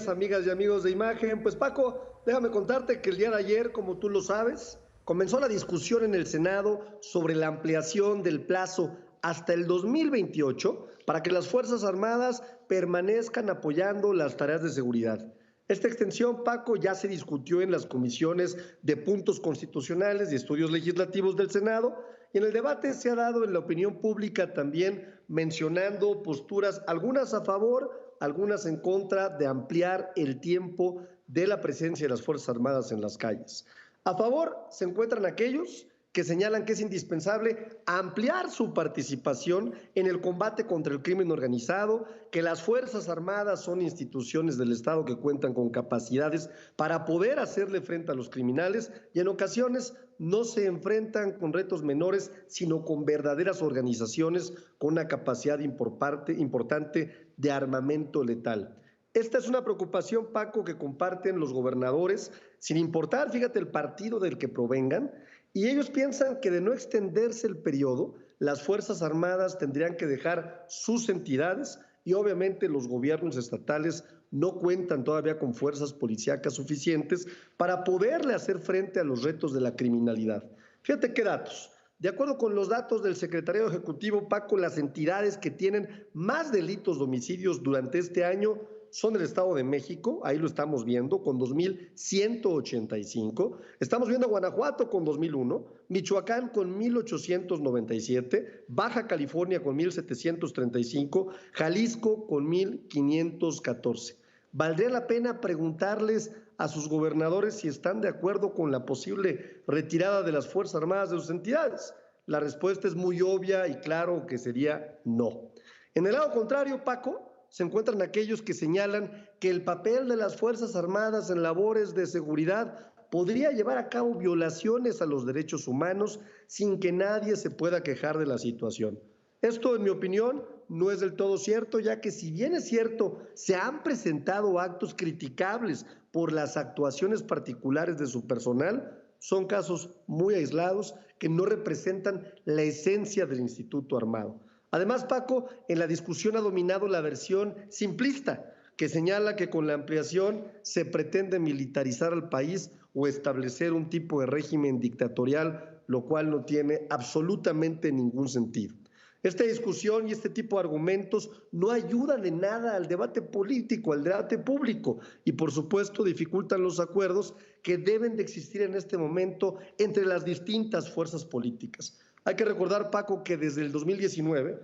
K: amigas y amigos de Imagen. Pues Paco, déjame contarte que el día de ayer, como tú lo sabes, comenzó la discusión en el Senado sobre la ampliación del plazo hasta el 2028 para que las Fuerzas Armadas permanezcan apoyando las tareas de seguridad. Esta extensión, Paco, ya se discutió en las comisiones de puntos constitucionales y estudios legislativos del Senado, y en el debate se ha dado en la opinión pública también mencionando posturas, algunas a favor, algunas en contra de ampliar el tiempo de la presencia de las Fuerzas Armadas en las calles. A favor se encuentran aquellos que señalan que es indispensable ampliar su participación en el combate contra el crimen organizado, que las Fuerzas Armadas son instituciones del Estado que cuentan con capacidades para poder hacerle frente a los criminales y en ocasiones no se enfrentan con retos menores, sino con verdaderas organizaciones con una capacidad importante de armamento letal. Esta es una preocupación, Paco, que comparten los gobernadores, sin importar, fíjate, el partido del que provengan, y ellos piensan que de no extenderse el periodo, las Fuerzas Armadas tendrían que dejar sus entidades y obviamente los gobiernos estatales no cuentan todavía con fuerzas policíacas suficientes para poderle hacer frente a los retos de la criminalidad. Fíjate qué datos. De acuerdo con los datos del Secretariado Ejecutivo, Paco, las entidades que tienen más delitos de homicidios durante este año son el Estado de México, ahí lo estamos viendo, con 2,185. Estamos viendo a Guanajuato con 2,001, Michoacán con 1,897, Baja California con 1,735, Jalisco con 1,514. Valdría la pena preguntarles a sus gobernadores si están de acuerdo con la posible retirada de las Fuerzas Armadas de sus entidades. La respuesta es muy obvia y claro que sería no. En el lado contrario, Paco, se encuentran aquellos que señalan que el papel de las Fuerzas Armadas en labores de seguridad podría llevar a cabo violaciones a los derechos humanos sin que nadie se pueda quejar de la situación. Esto, en mi opinión, no es del todo cierto, ya que si bien es cierto, se han presentado actos criticables por las actuaciones particulares de su personal, son casos muy aislados que no representan la esencia del Instituto Armado. Además, Paco, en la discusión ha dominado la versión simplista, que señala que con la ampliación se pretende militarizar al país o establecer un tipo de régimen dictatorial, lo cual no tiene absolutamente ningún sentido. Esta discusión y este tipo de argumentos no ayudan en nada al debate político, al debate público, y por supuesto dificultan los acuerdos que deben de existir en este momento entre las distintas fuerzas políticas. Hay que recordar, Paco, que desde el 2019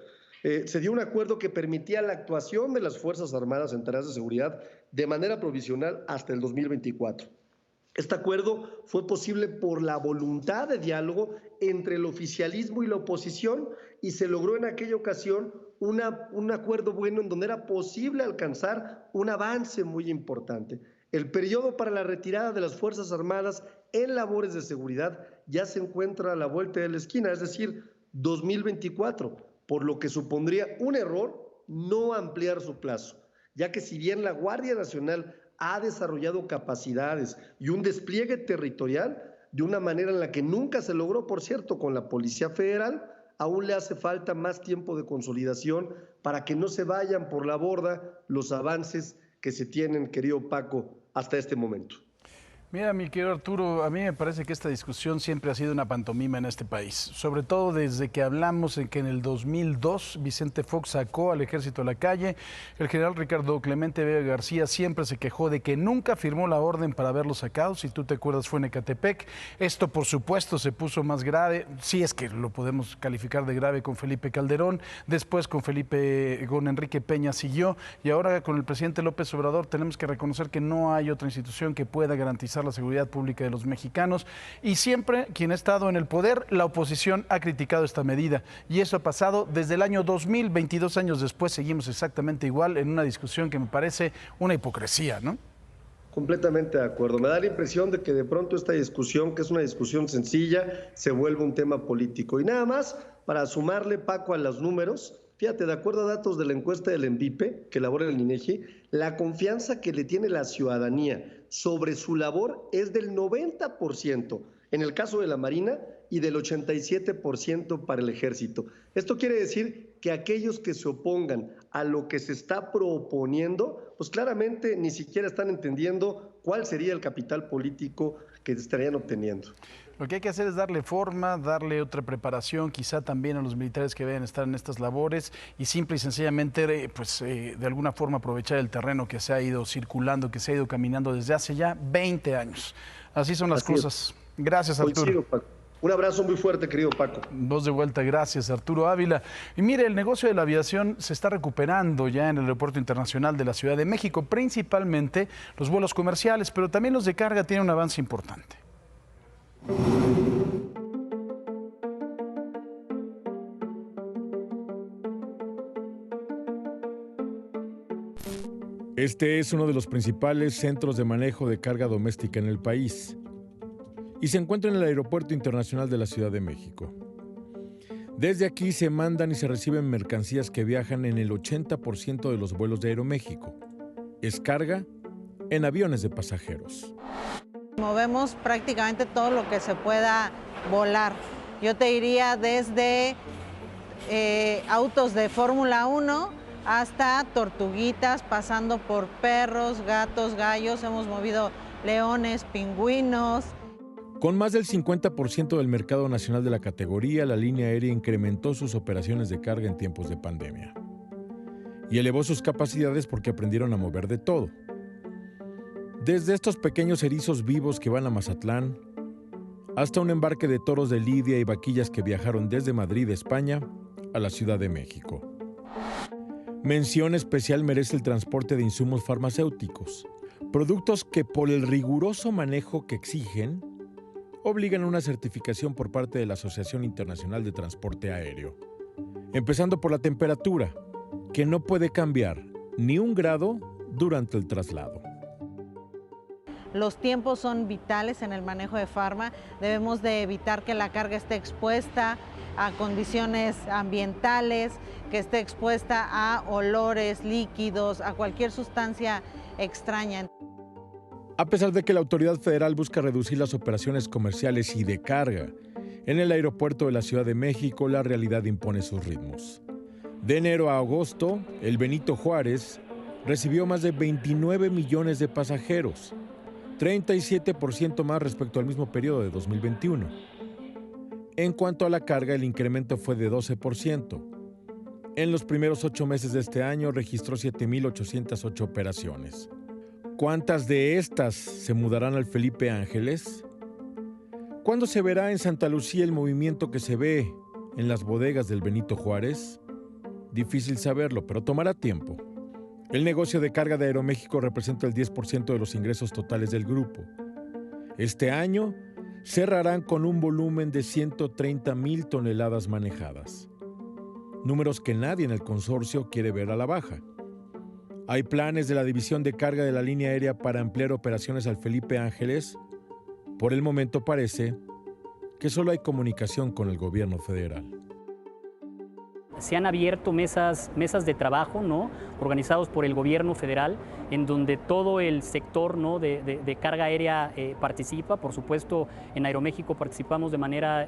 K: se dio un acuerdo que permitía la actuación de las Fuerzas Armadas en tareas de seguridad de manera provisional hasta el 2024. Este acuerdo fue posible por la voluntad de diálogo entre el oficialismo y la oposición y se logró en aquella ocasión un acuerdo bueno en donde era posible alcanzar un avance muy importante. El periodo para la retirada de las Fuerzas Armadas en labores de seguridad ya se encuentra a la vuelta de la esquina, es decir, 2024, por lo que supondría un error no ampliar su plazo, ya que si bien la Guardia Nacional ha desarrollado capacidades y un despliegue territorial de una manera en la que nunca se logró, por cierto, con la Policía Federal, aún le hace falta más tiempo de consolidación para que no se vayan por la borda los avances que se tienen, querido Paco, hasta este momento.
A: Mira, mi querido Arturo, a mí me parece que esta discusión siempre ha sido una pantomima en este país, sobre todo desde que hablamos en que en el 2002 Vicente Fox sacó al ejército a la calle. El general Ricardo Clemente Vega García siempre se quejó de que nunca firmó la orden para haberlos sacado. Si tú te acuerdas, fue en Ecatepec. Esto, por supuesto, se puso más grave, si es que lo podemos calificar de grave, con Felipe Calderón. Después con Enrique Peña siguió, y ahora con el presidente López Obrador tenemos que reconocer que no hay otra institución que pueda garantizar la seguridad pública de los mexicanos, y siempre quien ha estado en el poder, la oposición ha criticado esta medida, y eso ha pasado desde el año 2000, 22 años después seguimos exactamente igual en una discusión que me parece una hipocresía, ¿no?
K: Completamente de acuerdo. Me da la impresión de que de pronto esta discusión, que es una discusión sencilla, se vuelve un tema político. Y nada más, para sumarle, Paco, a los números, fíjate, de acuerdo a datos de la encuesta del ENVIPE, que elabora el INEGI, la confianza que le tiene la ciudadanía sobre su labor es del 90% en el caso de la Marina y del 87% para el Ejército. Esto quiere decir que aquellos que se opongan a lo que se está proponiendo, pues claramente ni siquiera están entendiendo cuál sería el capital político que estarían obteniendo.
A: Lo que hay que hacer es darle forma, darle otra preparación, quizá también a los militares que vayan a estar en estas labores, y simple y sencillamente, de alguna forma aprovechar el terreno que se ha ido circulando, que se ha ido caminando desde hace ya 20 años. Así son las cosas. Gracias, Arturo.
K: Coincido, Paco. Un abrazo muy fuerte, querido Paco.
A: Dos de vuelta, gracias, Arturo Ávila. Y mire, el negocio de la aviación se está recuperando ya en el Aeropuerto Internacional de la Ciudad de México, principalmente los vuelos comerciales, pero también los de carga tienen un avance importante.
L: Este es uno de los principales centros de manejo de carga doméstica en el país y se encuentra en el Aeropuerto Internacional de la Ciudad de México. Desde aquí se mandan y se reciben mercancías que viajan en el 80% de los vuelos de Aeroméxico. Es carga en aviones de pasajeros.
M: Movemos prácticamente todo lo que se pueda volar. Yo te diría desde autos de Fórmula 1 hasta tortuguitas, pasando por perros, gatos, gallos. Hemos movido leones, pingüinos.
L: Con más del 50% del mercado nacional de la categoría, la línea aérea incrementó sus operaciones de carga en tiempos de pandemia y elevó sus capacidades porque aprendieron a mover de todo. Desde estos pequeños erizos vivos que van a Mazatlán, hasta un embarque de toros de lidia y vaquillas que viajaron desde Madrid, España, a la Ciudad de México. Mención especial merece el transporte de insumos farmacéuticos, productos que por el riguroso manejo que exigen, obligan a una certificación por parte de la Asociación Internacional de Transporte Aéreo. Empezando por la temperatura, que no puede cambiar ni un grado durante el traslado.
M: Los tiempos son vitales en el manejo de farma. Debemos de evitar que la carga esté expuesta a condiciones ambientales, que esté expuesta a olores, líquidos, a cualquier sustancia extraña.
L: A pesar de que la autoridad federal busca reducir las operaciones comerciales y de carga, en el aeropuerto de la Ciudad de México la realidad impone sus ritmos. De enero a agosto, el Benito Juárez recibió más de 29 millones de pasajeros, 37% más respecto al mismo periodo de 2021. En cuanto a la carga, el incremento fue de 12%. En los primeros 8 meses de este año registró 7,808 operaciones. ¿Cuántas de estas se mudarán al Felipe Ángeles? ¿Cuándo se verá en Santa Lucía el movimiento que se ve en las bodegas del Benito Juárez? Difícil saberlo, pero tomará tiempo. El negocio de carga de Aeroméxico representa el 10% de los ingresos totales del grupo. Este año cerrarán con un volumen de 130,000 toneladas manejadas. Números que nadie en el consorcio quiere ver a la baja. Hay planes de la división de carga de la línea aérea para ampliar operaciones al Felipe Ángeles. Por el momento parece que solo hay comunicación con el gobierno federal.
N: Se han abierto mesas de trabajo, ¿no?, organizados por el gobierno federal, en donde todo el sector, ¿no?, de carga aérea participa. Por supuesto, en Aeroméxico participamos de manera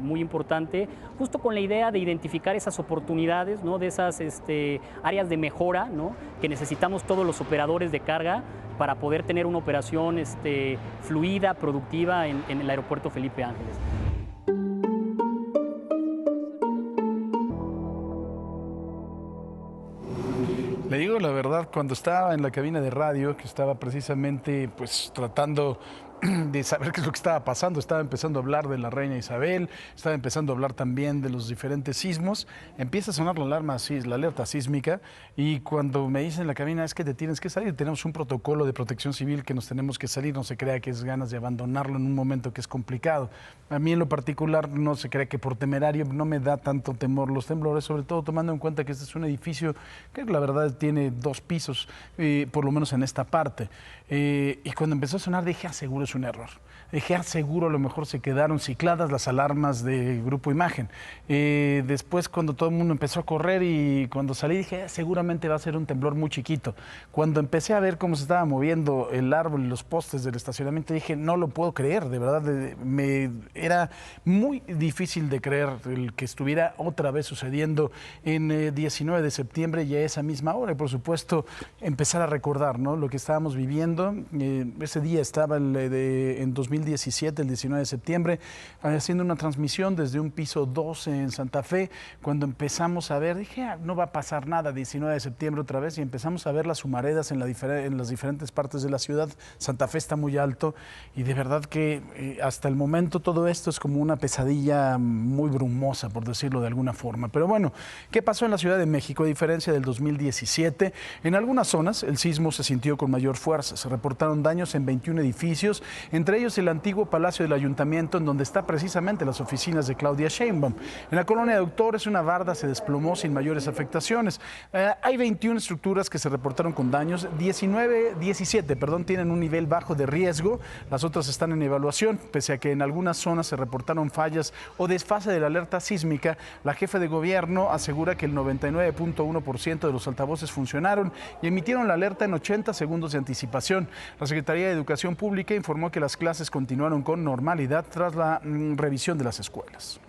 N: muy importante, justo con la idea de identificar esas oportunidades, ¿no?, de esas áreas de mejora, ¿no?, que necesitamos todos los operadores de carga para poder tener una operación fluida, productiva en el aeropuerto Felipe Ángeles.
A: Le digo la verdad, cuando estaba en la cabina de radio, que estaba precisamente pues tratando de saber qué es lo que estaba pasando, estaba empezando a hablar de la reina Isabel, estaba empezando a hablar también de los diferentes sismos, empieza a sonar la alerta sísmica, y cuando me dicen en la cabina es que te tienes que salir, tenemos un protocolo de protección civil que nos tenemos que salir, no se crea que es ganas de abandonarlo en un momento que es complicado. A mí en lo particular no se crea que por temerario, no me da tanto temor los temblores, sobre todo tomando en cuenta que este es un edificio que la verdad tiene 2 pisos, por lo menos en esta parte. Y cuando empezó a sonar dije, seguro es un error. Dije, seguro a lo mejor se quedaron cicladas las alarmas de Grupo Imagen. Después cuando todo el mundo empezó a correr y cuando salí dije, seguramente va a ser un temblor muy chiquito. Cuando empecé a ver cómo se estaba moviendo el árbol y los postes del estacionamiento dije, no lo puedo creer, de verdad, era muy difícil de creer el que estuviera otra vez sucediendo en 19 de septiembre y a esa misma hora. Y por supuesto empezar a recordar, ¿no?, lo que estábamos viviendo. Ese día estaba en 2017, el 19 de septiembre, haciendo una transmisión desde un piso 12 en Santa Fe. Cuando empezamos a ver, dije, no va a pasar nada, 19 de septiembre otra vez, y empezamos a ver las humaredas en las diferentes partes de la ciudad. Santa Fe está muy alto y de verdad que hasta el momento todo esto es como una pesadilla muy brumosa, por decirlo de alguna forma. Pero bueno, ¿qué pasó en la Ciudad de México? A diferencia del 2017, en algunas zonas el sismo se sintió con mayor fuerza. Se reportaron daños en 21 edificios, entre ellos el antiguo Palacio del Ayuntamiento, en donde está precisamente las oficinas de Claudia Sheinbaum. En la colonia de Doctores, una barda se desplomó sin mayores afectaciones. Hay 21 estructuras que se reportaron con daños, 17 tienen un nivel bajo de riesgo, las otras están en evaluación. Pese a que en algunas zonas se reportaron fallas o desfase de la alerta sísmica, la jefa de gobierno asegura que el 99.1% de los altavoces funcionaron y emitieron la alerta en 80 segundos de anticipación. La Secretaría de Educación Pública informó que las clases continuaron con normalidad tras la revisión de las escuelas.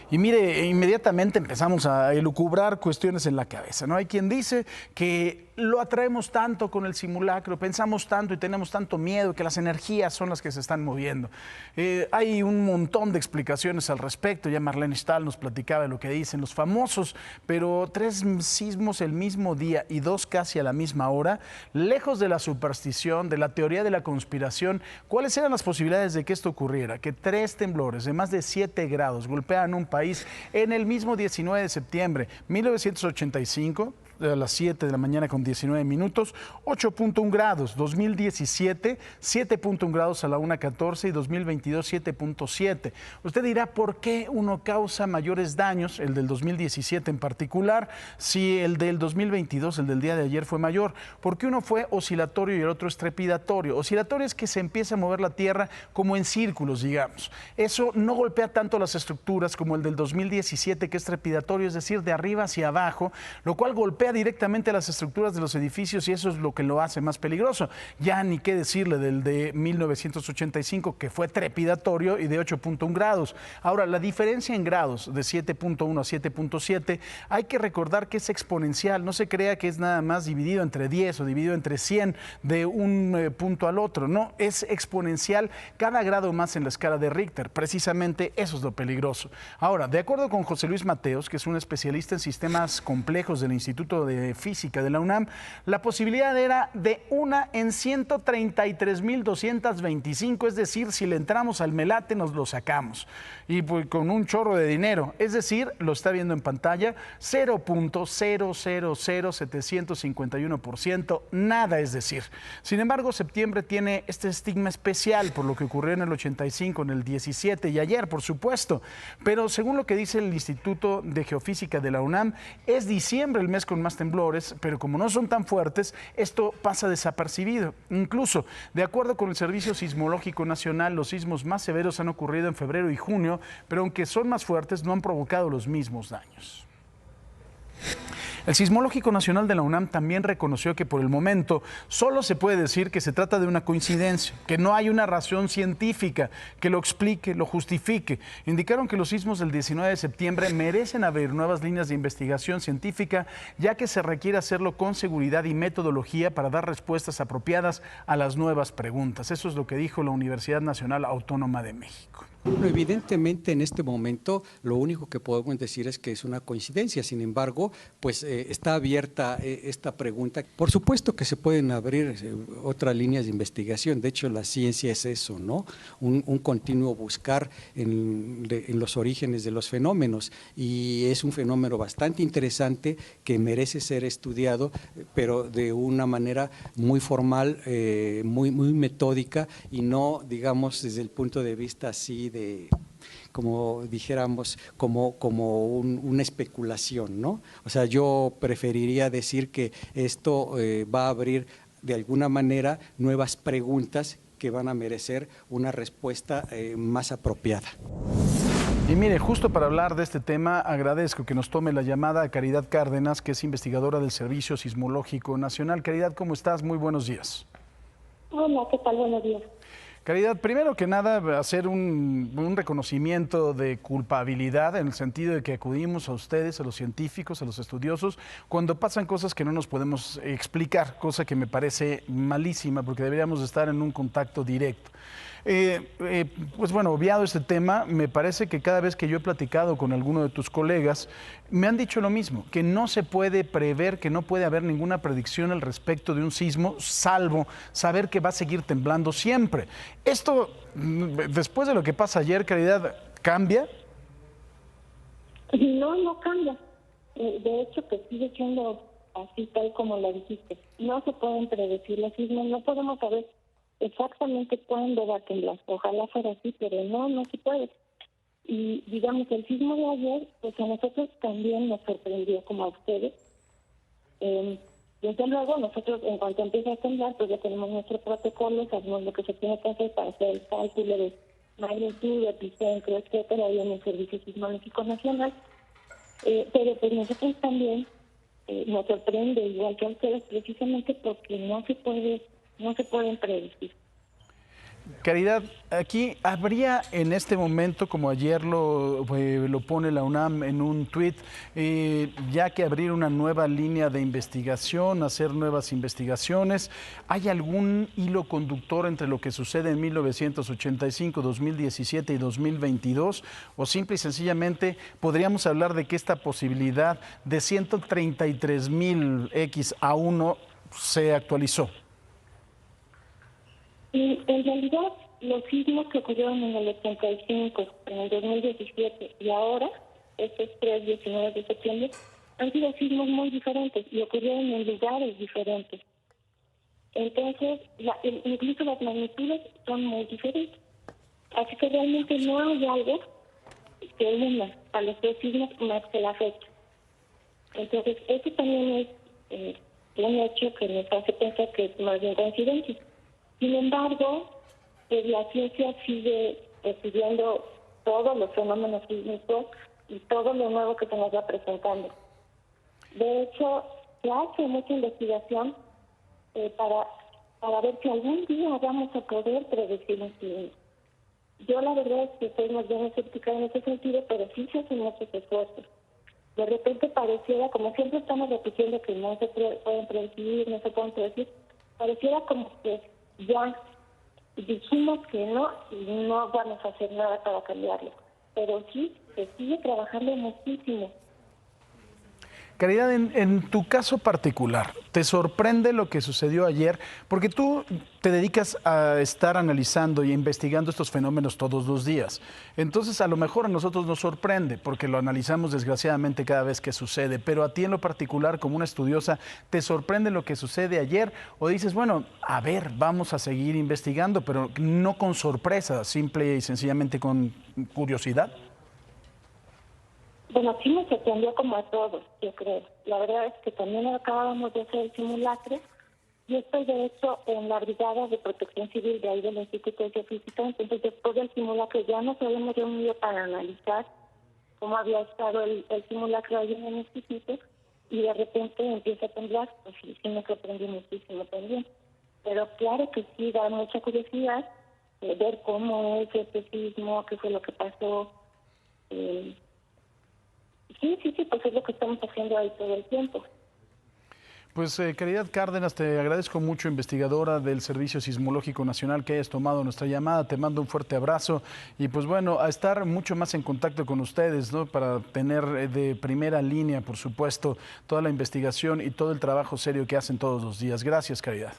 A: Y mire, inmediatamente empezamos a elucubrar cuestiones en la cabeza, ¿no? Hay quien dice que lo atraemos tanto con el simulacro, pensamos tanto y tenemos tanto miedo que las energías son las que se están moviendo. Hay un montón de explicaciones al respecto. Ya Marlene Stahl nos platicaba de lo que dicen los famosos, pero 3 sismos el mismo día y 2 casi a la misma hora, lejos de la superstición, de la teoría de la conspiración. ¿Cuáles eran las posibilidades de que esto ocurriera? Que 3 temblores de más de 7 grados golpearan un país en el mismo 19 de septiembre, 1985, a las 7 de la mañana con 19 minutos, 8.1 grados, 2017, 7.1 grados a la 1:14 y 2022, 7.7. Usted dirá, ¿por qué uno causa mayores daños, el del 2017 en particular, si el del 2022, el del día de ayer, fue mayor? Porque uno fue oscilatorio y el otro es trepidatorio. Oscilatorio es que se empieza a mover la tierra como en círculos, digamos. Eso no golpea tanto las estructuras como el del 2017, que es trepidatorio, es decir, de arriba hacia abajo, lo cual golpea directamente a las estructuras de los edificios y eso es lo que lo hace más peligroso. Ya ni qué decirle del de 1985, que fue trepidatorio y de 8.1 grados. Ahora, la diferencia en grados de 7.1 a 7.7, hay que recordar que es exponencial. No se crea que es nada más dividido entre 10 o dividido entre 100 de un punto al otro. No, es exponencial cada grado más en la escala de Richter. Precisamente eso es lo peligroso. Ahora, de acuerdo con José Luis Mateos, que es un especialista en sistemas complejos del Instituto de Física de la UNAM, la posibilidad era de 1 en 133.225, es decir, si le entramos al melate nos lo sacamos, y pues con un chorro de dinero, es decir, lo está viendo en pantalla, 0.000751%, nada, es decir. Sin embargo, septiembre tiene este estigma especial por lo que ocurrió en el 85, en el 17 y ayer, por supuesto, pero según lo que dice el Instituto de Geofísica de la UNAM, es diciembre el mes con más temblores, pero como no son tan fuertes, esto pasa desapercibido. Incluso, de acuerdo con el Servicio Sismológico Nacional, los sismos más severos han ocurrido en febrero y junio, pero aunque son más fuertes, no han provocado los mismos daños. El Sismológico Nacional de la UNAM también reconoció que por el momento solo se puede decir que se trata de una coincidencia, que no hay una razón científica que lo explique, lo justifique. Indicaron que los sismos del 19 de septiembre merecen abrir nuevas líneas de investigación científica, ya que se requiere hacerlo con seguridad y metodología para dar respuestas apropiadas a las nuevas preguntas. Eso es lo que dijo la Universidad Nacional Autónoma de México.
O: Bueno, evidentemente en este momento lo único que podemos decir es que es una coincidencia. Sin embargo, pues está abierta esta pregunta. Por supuesto que se pueden abrir otras líneas de investigación. De hecho, la ciencia es eso, ¿no? Un continuo buscar en los orígenes de los fenómenos, y es un fenómeno bastante interesante que merece ser estudiado, pero de una manera muy formal, muy metódica, y no, digamos, desde el punto de vista así de, como dijéramos, como una especulación, ¿no? O sea, yo preferiría decir que esto va a abrir de alguna manera nuevas preguntas que van a merecer una respuesta más apropiada.
A: Y mire, justo para hablar de este tema, agradezco que nos tome la llamada a Caridad Cárdenas, que es investigadora del Servicio Sismológico Nacional. Caridad, ¿cómo estás? Muy buenos días.
P: Hola, ¿qué tal? Buenos días.
A: Caridad, primero que nada, hacer un reconocimiento de culpabilidad en el sentido de que acudimos a ustedes, a los científicos, a los estudiosos, cuando pasan cosas que no nos podemos explicar, cosa que me parece malísima, porque deberíamos estar en un contacto directo. Pues bueno, obviado este tema, me parece que cada vez que yo he platicado con alguno de tus colegas, me han dicho lo mismo, que no se puede prever, que no puede haber ninguna predicción al respecto de un sismo, salvo saber que va a seguir temblando siempre. Esto, después de lo que pasa ayer, Caridad, ¿cambia?
P: No cambia. De hecho, que sigue siendo así tal como lo dijiste. No se pueden predecir los sismos, no podemos saber exactamente cuándo va a temblar. Ojalá fuera así, pero no se puede. Y digamos, el sismo de ayer, pues a nosotros también nos sorprendió, como a ustedes. Desde luego, nosotros en cuanto empieza a temblar, pues ya tenemos nuestro protocolo, sabemos lo que se tiene que hacer para hacer el cálculo de magnitud, epicentro, etcétera, ahí en el Servicio Sismológico Nacional. Pero pues nosotros también nos sorprende, igual que a ustedes, precisamente porque no se pueden predecir.
A: Caridad, aquí habría en este momento, como ayer lo pone la UNAM en un tuit, ya que abrir una nueva línea de investigación, hacer nuevas investigaciones. ¿Hay algún hilo conductor entre lo que sucede en 1985, 2017 y 2022? ¿O simple y sencillamente podríamos hablar de que esta posibilidad de 133,000 X a 1 se actualizó?
P: Y en realidad, los sismos que ocurrieron en el 85, en el 2017 y ahora, estos 19 de septiembre, han sido sismos muy diferentes y ocurrieron en lugares diferentes. Entonces, incluso las magnitudes son muy diferentes. Así que realmente no hay algo que una a los dos sismos más que la fecha. Entonces, eso también es un hecho que nos hace pensar que es más bien coincidencia. Sin embargo, pues la ciencia sigue estudiando todos los fenómenos sísmicos y todo lo nuevo que se nos va presentando. De hecho, se hace mucha investigación para ver si algún día vamos a poder predecir un sismo. Yo la verdad es que estoy más bien escéptica en ese sentido, pero sí se hacen muchos esfuerzos. De repente pareciera, como siempre estamos repitiendo que no se pueden predecir, pareciera como que ya dijimos que no y no vamos a hacer nada para cambiarlo. Pero sí, se sigue trabajando muchísimo.
A: Caridad, en tu caso particular, ¿te sorprende lo que sucedió ayer? Porque tú te dedicas a estar analizando y investigando estos fenómenos todos los días. Entonces, a lo mejor a nosotros nos sorprende, porque lo analizamos desgraciadamente cada vez que sucede. Pero a ti en lo particular, como una estudiosa, ¿te sorprende lo que sucede ayer? ¿O dices, bueno, a ver, vamos a seguir investigando, pero no con sorpresa, simple y sencillamente con curiosidad?
P: Bueno, sí me sorprendió como a todos, yo creo. La verdad es que también acabábamos de hacer el simulacro. Yo estoy, de hecho, en la Brigada de Protección Civil de ahí del Instituto de Geofísica. Entonces, después del simulacro ya nos habíamos reunido para analizar cómo había estado el simulacro ahí en el instituto, y de repente empieza a temblar. Pues sí me sorprendí muchísimo también. Pero claro que sí da mucha curiosidad ver cómo es este sismo, qué fue lo que pasó. Sí, pues es lo que estamos haciendo ahí todo el tiempo.
A: Pues Caridad Cárdenas, te agradezco mucho, investigadora del Servicio Sismológico Nacional, que hayas tomado nuestra llamada. Te mando un fuerte abrazo y pues bueno, a estar mucho más en contacto con ustedes, ¿no? Para tener de primera línea, por supuesto, toda la investigación y todo el trabajo serio que hacen todos los días. Gracias, Caridad.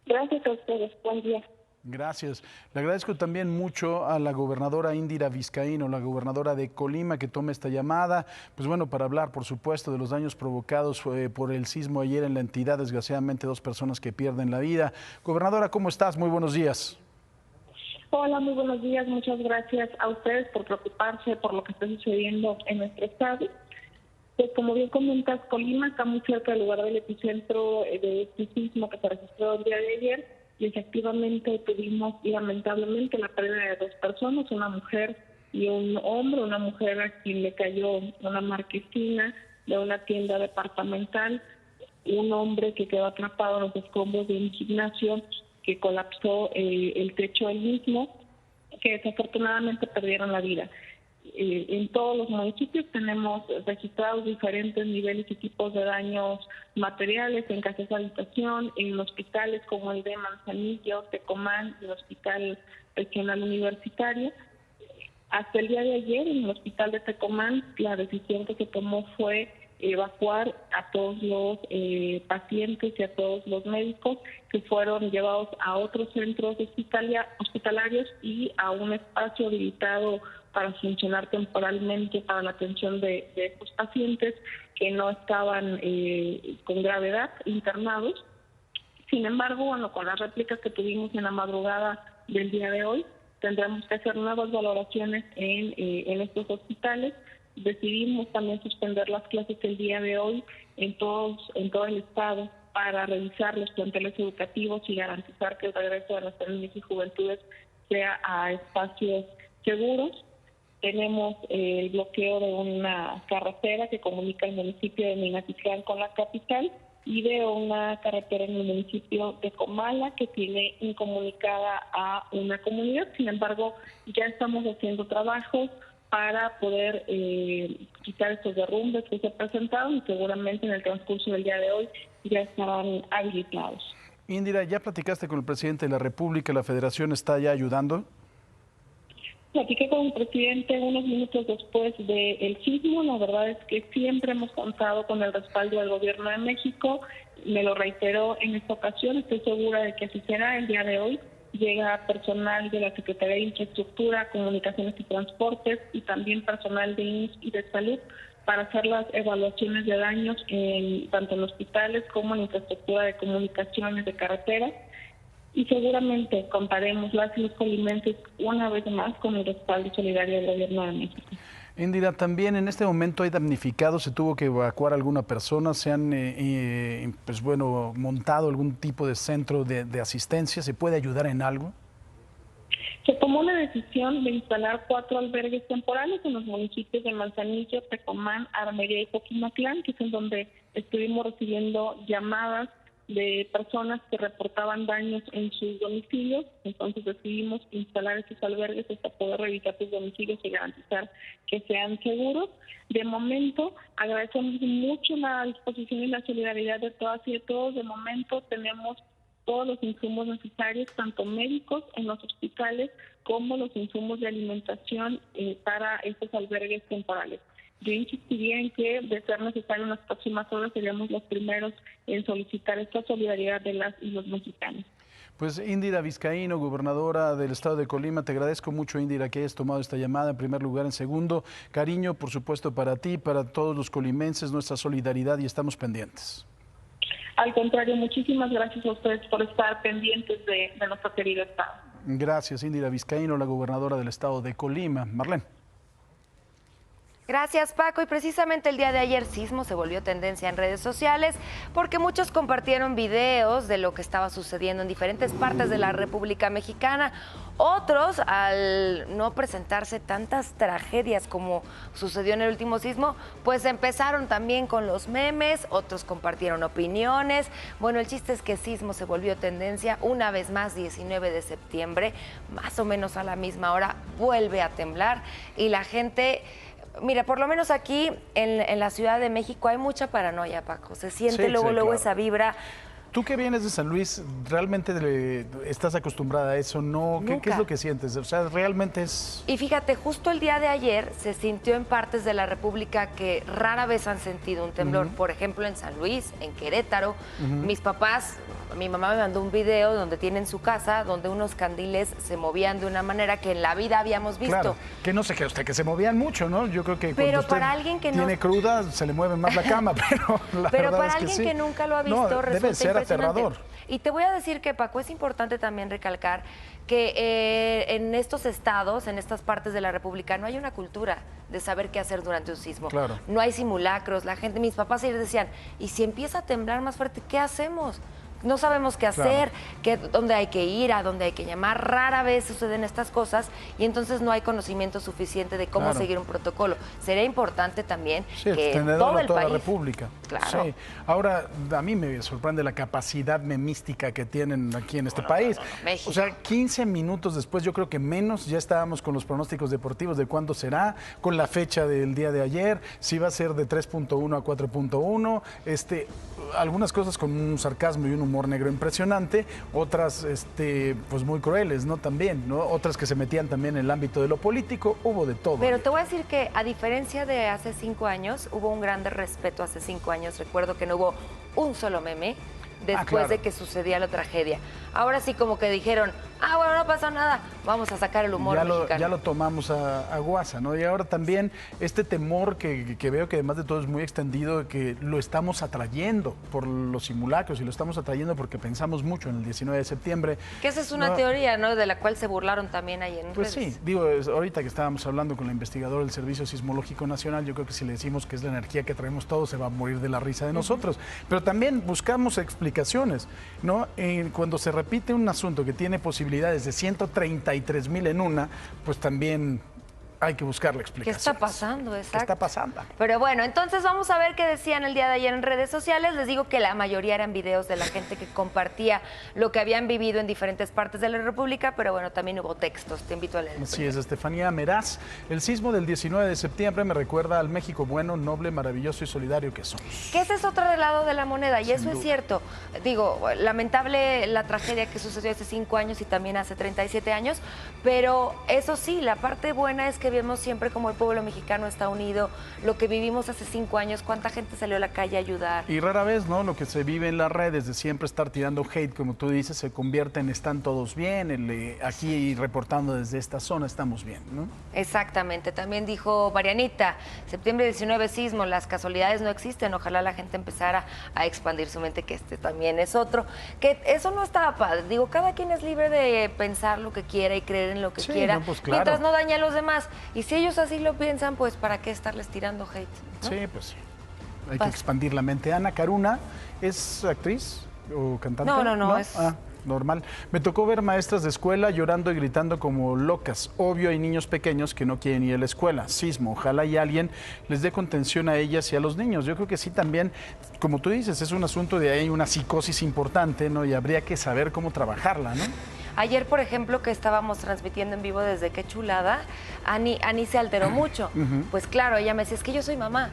P: Gracias a ustedes. Buen día.
A: Gracias. Le agradezco también mucho a la gobernadora Indira Vizcaíno, la gobernadora de Colima, que tome esta llamada, pues bueno, para hablar, por supuesto, de los daños provocados por el sismo ayer en la entidad. Desgraciadamente, 2 personas que pierden la vida. Gobernadora, ¿cómo estás? Muy buenos días.
Q: Hola, muy buenos días. Muchas gracias a ustedes por preocuparse por lo que está sucediendo en nuestro estado. Pues como bien comentas, Colima está muy cerca del lugar del epicentro de este sismo que se registró el día de ayer. Y efectivamente tuvimos lamentablemente la pérdida de 2 personas, una mujer y un hombre. Una mujer a quien le cayó una marquesina de una tienda departamental, un hombre que quedó atrapado en los escombros de un gimnasio que colapsó el techo del mismo, que desafortunadamente perdieron la vida. En todos los municipios tenemos registrados diferentes niveles y tipos de daños materiales en casas de habitación, en hospitales como el de Manzanillo, Tecomán, el Hospital Regional Universitario. Hasta el día de ayer, en el Hospital de Tecomán, la decisión que se tomó fue evacuar a todos los pacientes y a todos los médicos, que fueron llevados a otros centros hospitalarios y a un espacio habilitado para funcionar temporalmente para la atención de estos pacientes que no estaban con gravedad internados. Sin embargo, bueno, con las réplicas que tuvimos en la madrugada del día de hoy, tendremos que hacer nuevas valoraciones en estos hospitales. Decidimos también suspender las clases el día de hoy en todo el estado para revisar los planteles educativos y garantizar que el regreso de nuestras niñas y juventudes sea a espacios seguros. Tenemos el bloqueo de una carretera que comunica el municipio de Minatitlán con la capital y de una carretera en el municipio de Comala que tiene incomunicada a una comunidad. Sin embargo, ya estamos haciendo trabajos para poder quitar estos derrumbes que se presentaron y seguramente en el transcurso del día de hoy ya estarán habilitados.
A: Indira, ¿ya platicaste con el presidente de la República? ¿La Federación está ya ayudando?
Q: Platiqué con el presidente unos minutos después del sismo. La verdad es que siempre hemos contado con el respaldo del Gobierno de México. Me lo reiteró en esta ocasión. Estoy segura de que así será. El día de hoy llega personal de la Secretaría de Infraestructura, Comunicaciones y Transportes y también personal de IMSS y de Salud para hacer las evaluaciones de daños tanto en hospitales como en infraestructura de comunicaciones, de carreteras. Y seguramente contaremos las y los colimenses una vez más con el respaldo solidario del Gobierno de México.
A: Indira, también en este momento hay damnificados, se tuvo que evacuar a alguna persona, se han montado algún tipo de centro de asistencia, ¿se puede ayudar en algo?
Q: Se tomó la decisión de instalar 4 albergues temporales en los municipios de Manzanillo, Tecomán, Armería y Coquimatlán, que es en donde estuvimos recibiendo llamadas de personas que reportaban daños en sus domicilios. Entonces decidimos instalar estos albergues hasta poder revisar sus domicilios y garantizar que sean seguros. De momento, agradecemos mucho la disposición y la solidaridad de todas y de todos. De momento tenemos todos los insumos necesarios, tanto médicos en los hospitales como los insumos de alimentación para estos albergues temporales. Yo insistiría en que, de ser necesario en las próximas horas, seríamos los primeros en solicitar esta solidaridad de las y los mexicanos.
A: Pues Indira Vizcaíno, gobernadora del estado de Colima, te agradezco mucho, Indira, que hayas tomado esta llamada en primer lugar. En segundo, cariño, por supuesto, para ti, para todos los colimenses, nuestra solidaridad y estamos pendientes.
Q: Al contrario, muchísimas gracias a ustedes por estar pendientes de nuestro querido estado.
A: Gracias, Indira Vizcaíno, la gobernadora del estado de Colima. Marlene.
R: Gracias, Paco. Y precisamente el día de ayer Sismo se volvió tendencia en redes sociales porque muchos compartieron videos de lo que estaba sucediendo en diferentes partes de la República Mexicana. Otros, al no presentarse tantas tragedias como sucedió en el último sismo, pues empezaron también con los memes, otros compartieron opiniones. Bueno, el chiste es que Sismo se volvió tendencia una vez más, 19 de septiembre, más o menos a la misma hora, vuelve a temblar y la gente... Mira, por lo menos aquí en la Ciudad de México hay mucha paranoia, Paco. Se siente luego
A: claro.
R: esa vibra.
A: Tú que vienes de San Luis, ¿realmente estás acostumbrada a eso? ¿No? ¿Qué es lo que sientes? O sea, realmente es...
R: Y fíjate, justo el día de ayer se sintió en partes de la República que rara vez han sentido un temblor. Por ejemplo, en San Luis, en Querétaro. Mis papás, mi mamá me mandó un video donde tienen su casa, donde unos candiles se movían de una manera que en la vida habíamos visto.
A: Claro, que no sé, que se movían mucho, ¿no? Yo creo que cuando usted
R: para alguien que
A: tiene cruda, se le mueve más la cama, pero la
R: pero
A: verdad
R: para
A: es que
R: alguien
A: sí.
R: que nunca lo ha visto,
A: debe ser aterrador.
R: Y te voy a decir que, Paco, es importante también recalcar que en estos estados, en estas partes de la República, no hay una cultura de saber qué hacer durante un sismo.
A: Claro.
R: No hay simulacros. La gente, mis papás ayer decían, ¿y si empieza a temblar más fuerte, qué hacemos? No sabemos qué hacer, dónde hay que ir, a dónde hay que llamar. Rara vez suceden estas cosas y entonces no hay conocimiento suficiente de cómo seguir un protocolo. Sería importante también que todo el país...
A: la República.
R: Claro.
A: Sí. Ahora, a mí me sorprende la capacidad memística que tienen aquí en este país.
R: México.
A: O sea, 15 minutos después, yo creo que menos, ya estábamos con los pronósticos deportivos de cuándo será, con la fecha del día de ayer, si va a ser de 3.1 a 4.1, algunas cosas con un sarcasmo y un humor negro impresionante, otras pues muy crueles, ¿no? También, ¿no? Otras que se metían también en el ámbito de lo político, hubo de todo.
R: Pero te voy a decir que a diferencia de hace 5 años, hubo un gran respeto hace 5 años. Recuerdo que no hubo un solo meme después de que sucedía la tragedia. Ahora sí como que dijeron, bueno, no pasó nada, vamos a sacar el humor mexicano.
A: Ya lo tomamos a guasa, ¿no? Y ahora también este temor que veo que además de todo es muy extendido, que lo estamos atrayendo por los simulacros y lo estamos atrayendo porque pensamos mucho en el 19 de septiembre.
R: Que esa es una teoría, ¿no? De la cual se burlaron también ahí en
A: Pues
R: redes.
A: sí, digo, ahorita que estábamos hablando con la investigadora del Servicio Sismológico Nacional, yo creo que si le decimos que es la energía que traemos todos, se va a morir de la risa de nosotros. Pero también buscamos explicaciones, ¿no? Cuando se repite un asunto que tiene posibilidades de 133,000 en una, pues también hay que buscar la explicación.
R: ¿Qué está pasando? Exacto.
A: ¿Qué está pasando?
R: Pero bueno, entonces vamos a ver qué decían el día de ayer en redes sociales. Les digo que la mayoría eran videos de la gente que compartía lo que habían vivido en diferentes partes de la República, pero bueno, también hubo textos. Te invito a leer.
A: Así es, Estefanía Meraz. El sismo del 19 de septiembre me recuerda al México bueno, noble, maravilloso y solidario que somos.
R: Que ese es otro lado de la moneda, y eso es cierto. Digo, lamentable la tragedia que sucedió hace 5 años y también hace 37 años, pero eso sí, la parte buena es que vemos siempre como el pueblo mexicano está unido, lo que vivimos hace 5 años, cuánta gente salió a la calle a ayudar.
A: Y rara vez, ¿no? Lo que se vive en las redes de siempre estar tirando hate, como tú dices, se convierte en están todos bien, aquí reportando desde esta zona estamos bien, ¿no?
R: Exactamente, también dijo Marianita, septiembre 19 sismo, las casualidades no existen, ojalá la gente empezara a expandir su mente, que también es otro, que eso no estaba padre, digo, cada quien es libre de pensar lo que quiera y creer en lo que quiera,
A: pues claro.
R: Mientras no dañe a los demás. Y si ellos así lo piensan, pues ¿para qué estarles tirando hate? ¿No?
A: Sí, pues sí. Hay que expandir la mente. Ana Caruna, ¿es actriz o cantante?
R: No, es...
A: normal. Me tocó ver maestras de escuela llorando y gritando como locas. Obvio, hay niños pequeños que no quieren ir a la escuela. Sismo, ojalá y alguien les dé contención a ellas y a los niños. Yo creo que sí también, como tú dices, es un asunto de ahí una psicosis importante, ¿no? Y habría que saber cómo trabajarla, ¿no?
R: Ayer, por ejemplo, que estábamos transmitiendo en vivo desde Qué Chulada, Ani se alteró mucho. Pues claro, ella me decía, es que yo soy mamá.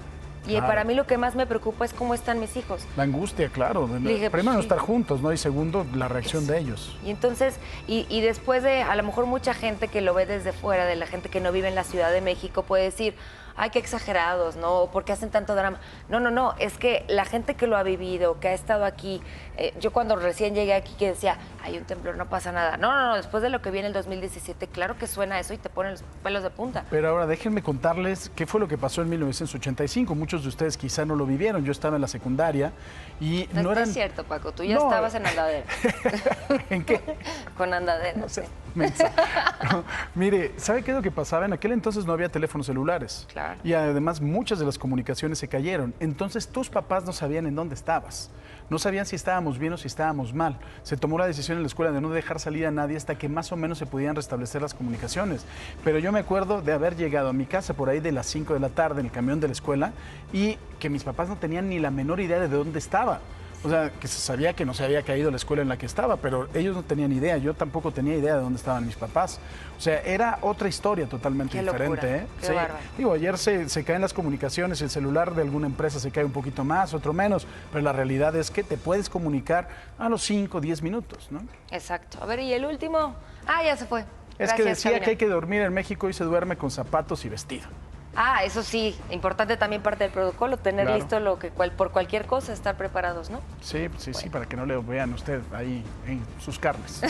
R: Y para mí lo que más me preocupa es cómo están mis hijos.
A: La angustia, claro.
R: Dije,
A: primero,
R: pues,
A: no estar juntos, ¿no? Y segundo, la reacción de ellos.
R: Y entonces, y después de, a lo mejor mucha gente que lo ve desde fuera, de la gente que no vive en la Ciudad de México, puede decir, ay, qué exagerados, ¿no? ¿Por qué hacen tanto drama? No, es que la gente que lo ha vivido, que ha estado aquí, yo cuando recién llegué aquí que decía, hay un temblor, no pasa nada. No, después de lo que viene el 2017, claro que suena eso y te ponen los pelos de punta.
A: Pero ahora déjenme contarles qué fue lo que pasó en 1985. Muchos de ustedes quizá no lo vivieron. Yo estaba en la secundaria y no eran...
R: Es cierto, Paco, tú ya estabas en Andadera.
A: ¿En qué?
R: Con Andadera.
A: No sé. mensa. No, mire, ¿sabe qué es lo que pasaba? En aquel entonces no había teléfonos celulares.
R: Claro.
A: Y además muchas de las comunicaciones se cayeron. Entonces tus papás no sabían en dónde estabas. No sabían si estábamos bien o si estábamos mal. Se tomó la decisión en la escuela de no dejar salir a nadie hasta que más o menos se podían restablecer las comunicaciones. Pero yo me acuerdo de haber llegado a mi casa por ahí de las 5 de la tarde en el camión de la escuela y que mis papás no tenían ni la menor idea de dónde estaba. O sea, que se sabía que no se había caído la escuela en la que estaba, pero ellos no tenían idea. Yo tampoco tenía idea de dónde estaban mis papás. O sea, era otra historia totalmente diferente. ¿Eh?
R: Qué
A: sí.
R: bárbaro.
A: Digo, ayer se caen las comunicaciones, el celular de alguna empresa se cae un poquito más, otro menos, pero la realidad es que te puedes comunicar a los 5 o 10 minutos, ¿no?
R: Exacto. A ver, ¿y el último? Ah, ya se fue.
A: Es que
R: Gracias,
A: decía
R: Karina.
A: que hay que dormir en México y se duerme con zapatos y vestido.
R: Ah, eso sí, importante también parte del protocolo, tener
A: Claro.
R: listo lo que por cualquier cosa, estar preparados, ¿no?
A: Sí, sí, sí, para que no le vean usted ahí en sus carnes.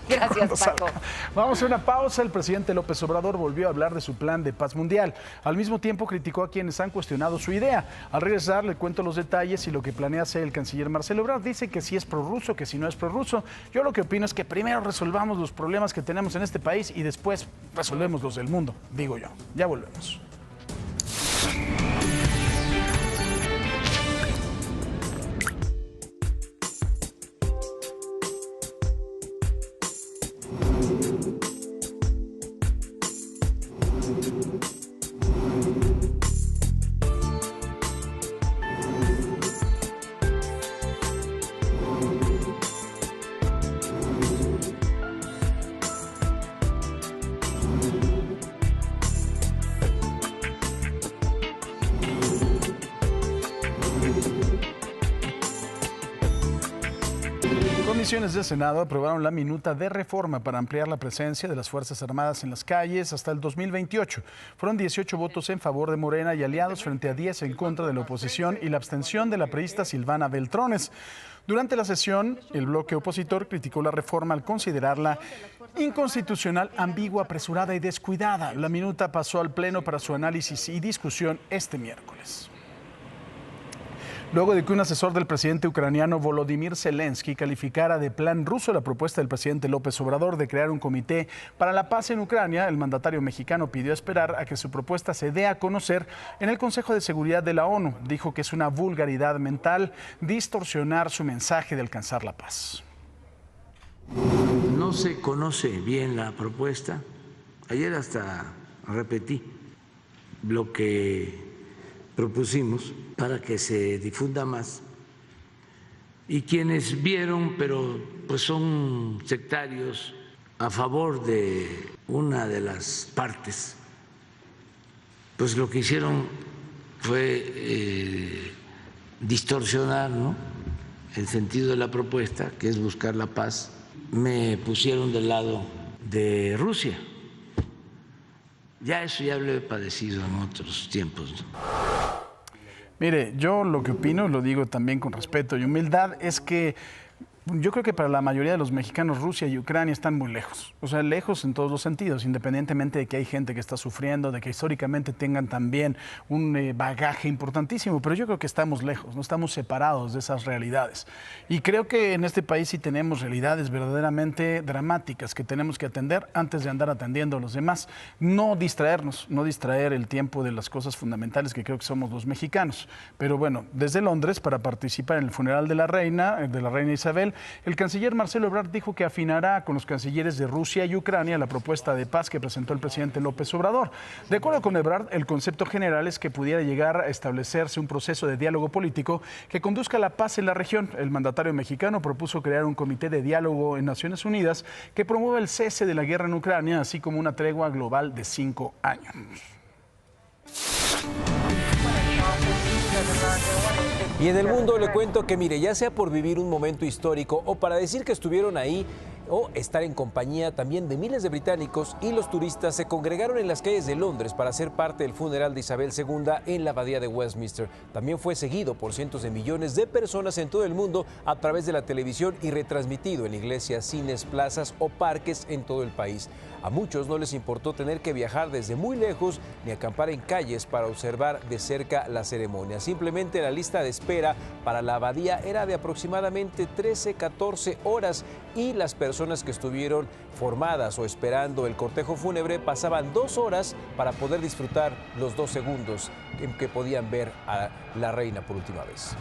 R: Gracias, Paco.
A: Vamos a una pausa. El presidente López Obrador volvió a hablar de su plan de paz mundial. Al mismo tiempo criticó a quienes han cuestionado su idea. Al regresar le cuento los detalles y lo que planea hacer el canciller Marcelo Ebrard. Dice que si es prorruso, que si no es prorruso. Yo lo que opino es que primero resolvamos los problemas que tenemos en este país y después resolvemos los del mundo, digo yo. Ya volvemos. Comisiones del Senado aprobaron la minuta de reforma para ampliar la presencia de las Fuerzas Armadas en las calles hasta el 2028. Fueron 18 votos en favor de Morena y aliados frente a 10 en contra de la oposición y la abstención de la priista Silvana Beltrones. Durante la sesión, el bloque opositor criticó la reforma al considerarla inconstitucional, ambigua, apresurada y descuidada. La minuta pasó al Pleno para su análisis y discusión este miércoles. Luego de que un asesor del presidente ucraniano Volodymyr Zelensky calificara de plan ruso la propuesta del presidente López Obrador de crear un comité para la paz en Ucrania, el mandatario mexicano pidió esperar a que su propuesta se dé a conocer en el Consejo de Seguridad de la ONU. Dijo que es una vulgaridad mental distorsionar su mensaje de alcanzar la paz.
S: No se conoce bien la propuesta. Ayer hasta repetí lo que propusimos para que se difunda más. Y quienes vieron, pero pues son sectarios a favor de una de las partes, pues lo que hicieron fue distorsionar, ¿no?, el sentido de la propuesta, que es buscar la paz. Me pusieron del lado de Rusia. Ya eso ya lo he padecido en otros tiempos, ¿no?
A: Mire, yo lo que opino, lo digo también con respeto y humildad, es que yo creo que para la mayoría de los mexicanos Rusia y Ucrania están muy lejos, o sea, lejos en todos los sentidos, independientemente de que hay gente que está sufriendo, de que históricamente tengan también un bagaje importantísimo, pero yo creo que estamos lejos, no estamos separados de esas realidades. Y creo que en este país sí tenemos realidades verdaderamente dramáticas que tenemos que atender antes de andar atendiendo a los demás. No distraernos, no distraer el tiempo de las cosas fundamentales que creo que somos los mexicanos. Pero bueno, desde Londres, para participar en el funeral de la reina Isabel, el canciller Marcelo Ebrard dijo que afinará con los cancilleres de Rusia y Ucrania la propuesta de paz que presentó el presidente López Obrador. De acuerdo con Ebrard, el concepto general es que pudiera llegar a establecerse un proceso de diálogo político que conduzca a la paz en la región. El mandatario mexicano propuso crear un comité de diálogo en Naciones Unidas que promueva el cese de la guerra en Ucrania, así como una tregua global de 5 años.
C: Y en el mundo le cuento que, mire, ya sea por vivir un momento histórico o para decir que estuvieron ahí o estar en compañía también de miles de británicos y los turistas se congregaron en las calles de Londres para ser parte del funeral de Isabel II en la abadía de Westminster. También fue seguido por cientos de millones de personas en todo el mundo a través de la televisión y retransmitido en iglesias, cines, plazas o parques en todo el país. A muchos no les importó tener que viajar desde muy lejos ni acampar en calles para observar de cerca la ceremonia. Simplemente la lista de espera para la abadía era de aproximadamente 13-14 horas y las personas que estuvieron formadas o esperando el cortejo fúnebre pasaban 2 horas para poder disfrutar los 2 segundos en que podían ver a la reina por última vez.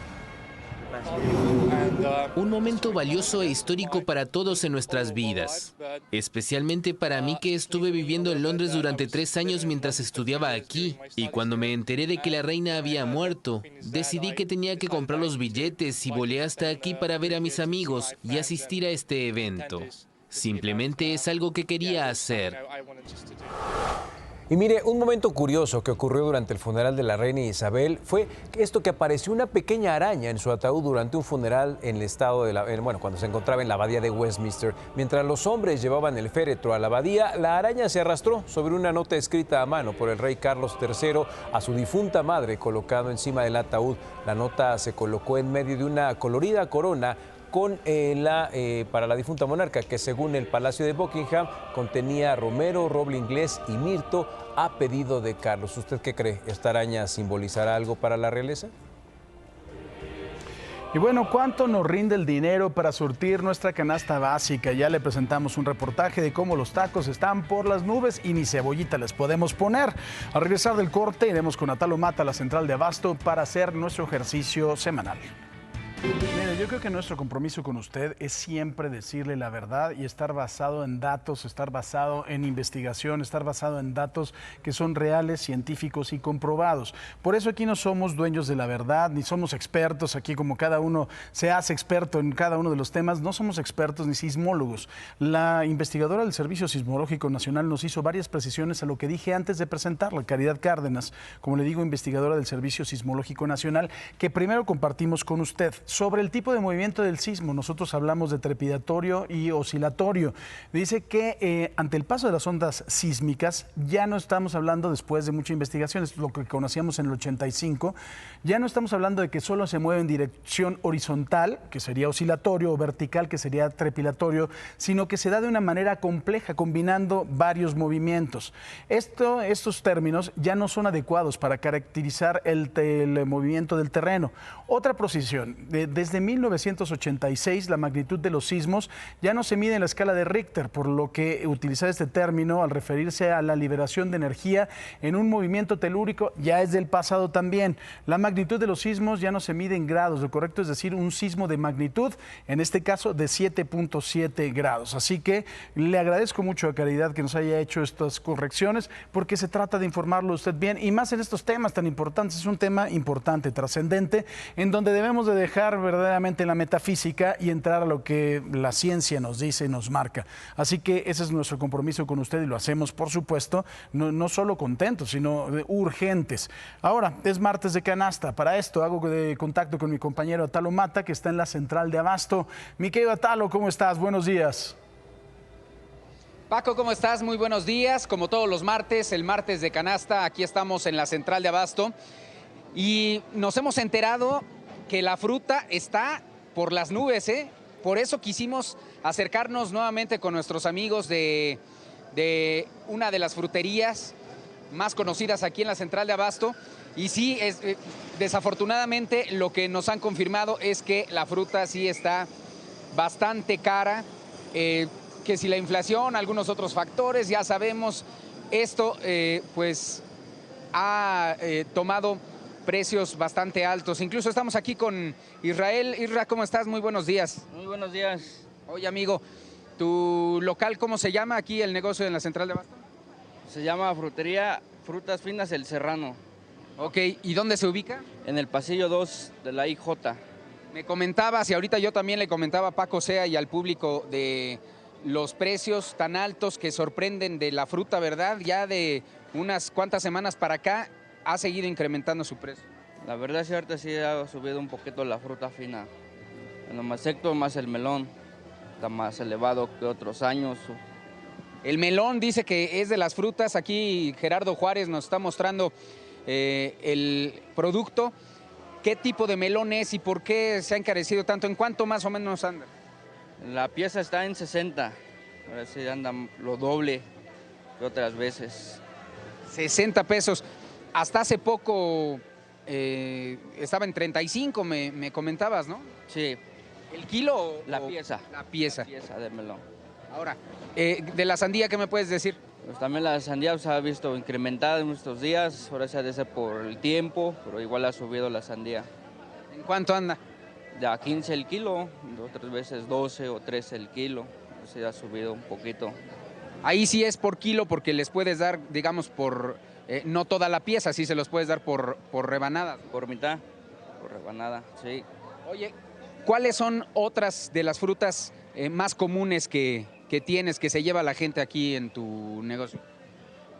B: Un momento valioso e histórico para todos en nuestras vidas, especialmente para mí que estuve viviendo en Londres durante 3 años mientras estudiaba aquí, y cuando me enteré de que la reina había muerto, decidí que tenía que comprar los billetes y volé hasta aquí para ver a mis amigos y asistir a este evento. Simplemente es algo que quería hacer.
C: Y mire, un momento curioso que ocurrió durante el funeral de la reina Isabel fue esto, que apareció una pequeña araña en su ataúd durante un funeral en el estado de cuando se encontraba en la abadía de Westminster. Mientras los hombres llevaban el féretro a la abadía, la araña se arrastró sobre una nota escrita a mano por el rey Carlos III a su difunta madre, colocado encima del ataúd. La nota se colocó en medio de una colorida corona para la difunta monarca, que según el Palacio de Buckingham contenía romero, roble inglés y mirto a pedido de Carlos. ¿Usted qué cree? ¿Esta araña simbolizará algo para la realeza?
A: Y bueno, ¿cuánto nos rinde el dinero para surtir nuestra canasta básica? Ya le presentamos un reportaje de cómo los tacos están por las nubes y ni cebollita les podemos poner. Al regresar del corte, iremos con Atalo Mata a la central de Abasto para hacer nuestro ejercicio semanal. Mire, yo creo que nuestro compromiso con usted es siempre decirle la verdad y estar basado en datos, estar basado en investigación, estar basado en datos que son reales, científicos y comprobados. Por eso aquí no somos dueños de la verdad, ni somos expertos. Aquí, como cada uno se hace experto en cada uno de los temas, no somos expertos ni sismólogos. La investigadora del Servicio Sismológico Nacional nos hizo varias precisiones a lo que dije antes de presentarla, Caridad Cárdenas, como le digo, investigadora del Servicio Sismológico Nacional, que primero compartimos con usted. Sobre el tipo de movimiento del sismo, nosotros hablamos de trepidatorio y oscilatorio. Dice que ante el paso de las ondas sísmicas, ya no estamos hablando, después de mucha investigación, es lo que conocíamos en el 85, ya no estamos hablando de que solo se mueve en dirección horizontal, que sería oscilatorio, o vertical, que sería trepidatorio, sino que se da de una manera compleja, combinando varios movimientos. Estos términos ya no son adecuados para caracterizar el movimiento del terreno. Otra precisión: desde 1986 la magnitud de los sismos ya no se mide en la escala de Richter, por lo que utilizar este término al referirse a la liberación de energía en un movimiento telúrico ya es del pasado también. La magnitud de los sismos ya no se mide en grados, lo correcto es decir un sismo de magnitud, en este caso de 7.7 grados. Así que le agradezco mucho a Caridad que nos haya hecho estas correcciones, porque se trata de informarlo usted bien, y más en estos temas tan importantes. Es un tema importante, trascendente, en donde debemos de dejar verdaderamente la metafísica y entrar a lo que la ciencia nos dice y nos marca. Así que ese es nuestro compromiso con usted y lo hacemos, por supuesto, no solo contentos, sino urgentes. Ahora, es martes de canasta. Para esto hago contacto con mi compañero Atalo Mata, que está en la central de Abasto. Mi querido Atalo, ¿cómo estás? Buenos días.
T: Paco, ¿cómo estás? Muy buenos días. Como todos los martes, el martes de canasta, aquí estamos en la central de Abasto y nos hemos enterado que la fruta está por las nubes, ¿eh? Por eso quisimos acercarnos nuevamente con nuestros amigos de una de las fruterías más conocidas aquí en la central de Abasto. Y sí, desafortunadamente lo que nos han confirmado es que la fruta sí está bastante cara, que si la inflación, algunos otros factores, ya sabemos, esto pues ha tomado precios bastante altos. Incluso estamos aquí con Israel. Isra, ¿cómo estás? Muy buenos días.
U: Muy buenos días.
T: Oye, amigo, ¿tu local cómo se llama aquí, el negocio en la central de Abasto?
U: Se llama Frutería Frutas Finas El Serrano.
T: Ok, ¿y dónde se ubica?
U: En el pasillo 2 de la IJ.
T: Me comentabas, y ahorita yo también le comentaba a Paco Sea y al público, de los precios tan altos que sorprenden de la fruta, ¿verdad? Ya de unas cuantas semanas para acá ha seguido incrementando su precio.
U: La verdad es que ahorita sí ha subido un poquito la fruta fina. En lo más secto, más el melón, está más elevado que otros años.
T: El melón dice que es de las frutas. Aquí Gerardo Juárez nos está mostrando el producto. ¿Qué tipo de melón es y por qué se ha encarecido tanto? ¿En cuánto más o menos anda?
U: La pieza está en 60, ahora sí anda lo doble. que otras veces.
T: 60 pesos. Hasta hace poco estaba en 35, me comentabas, ¿no?
U: Sí.
T: ¿El kilo?
U: La pieza.
T: La pieza.
U: La pieza de melón.
T: Ahora, de la sandía, ¿qué me puedes decir?
U: Pues también la sandía se ha visto incrementada en estos días, ahora se ha de ser por el tiempo, pero igual ha subido la sandía.
T: ¿En cuánto anda?
U: Ya 15 el kilo, otras veces 12 o 13 el kilo, se ha subido un poquito.
T: Ahí sí es por kilo porque les puedes dar, digamos, por no toda la pieza, sí se los puedes dar por rebanadas.
U: Por mitad, por rebanada, sí.
T: Oye, ¿cuáles son otras de las frutas más comunes que tienes, que se lleva la gente aquí en tu negocio?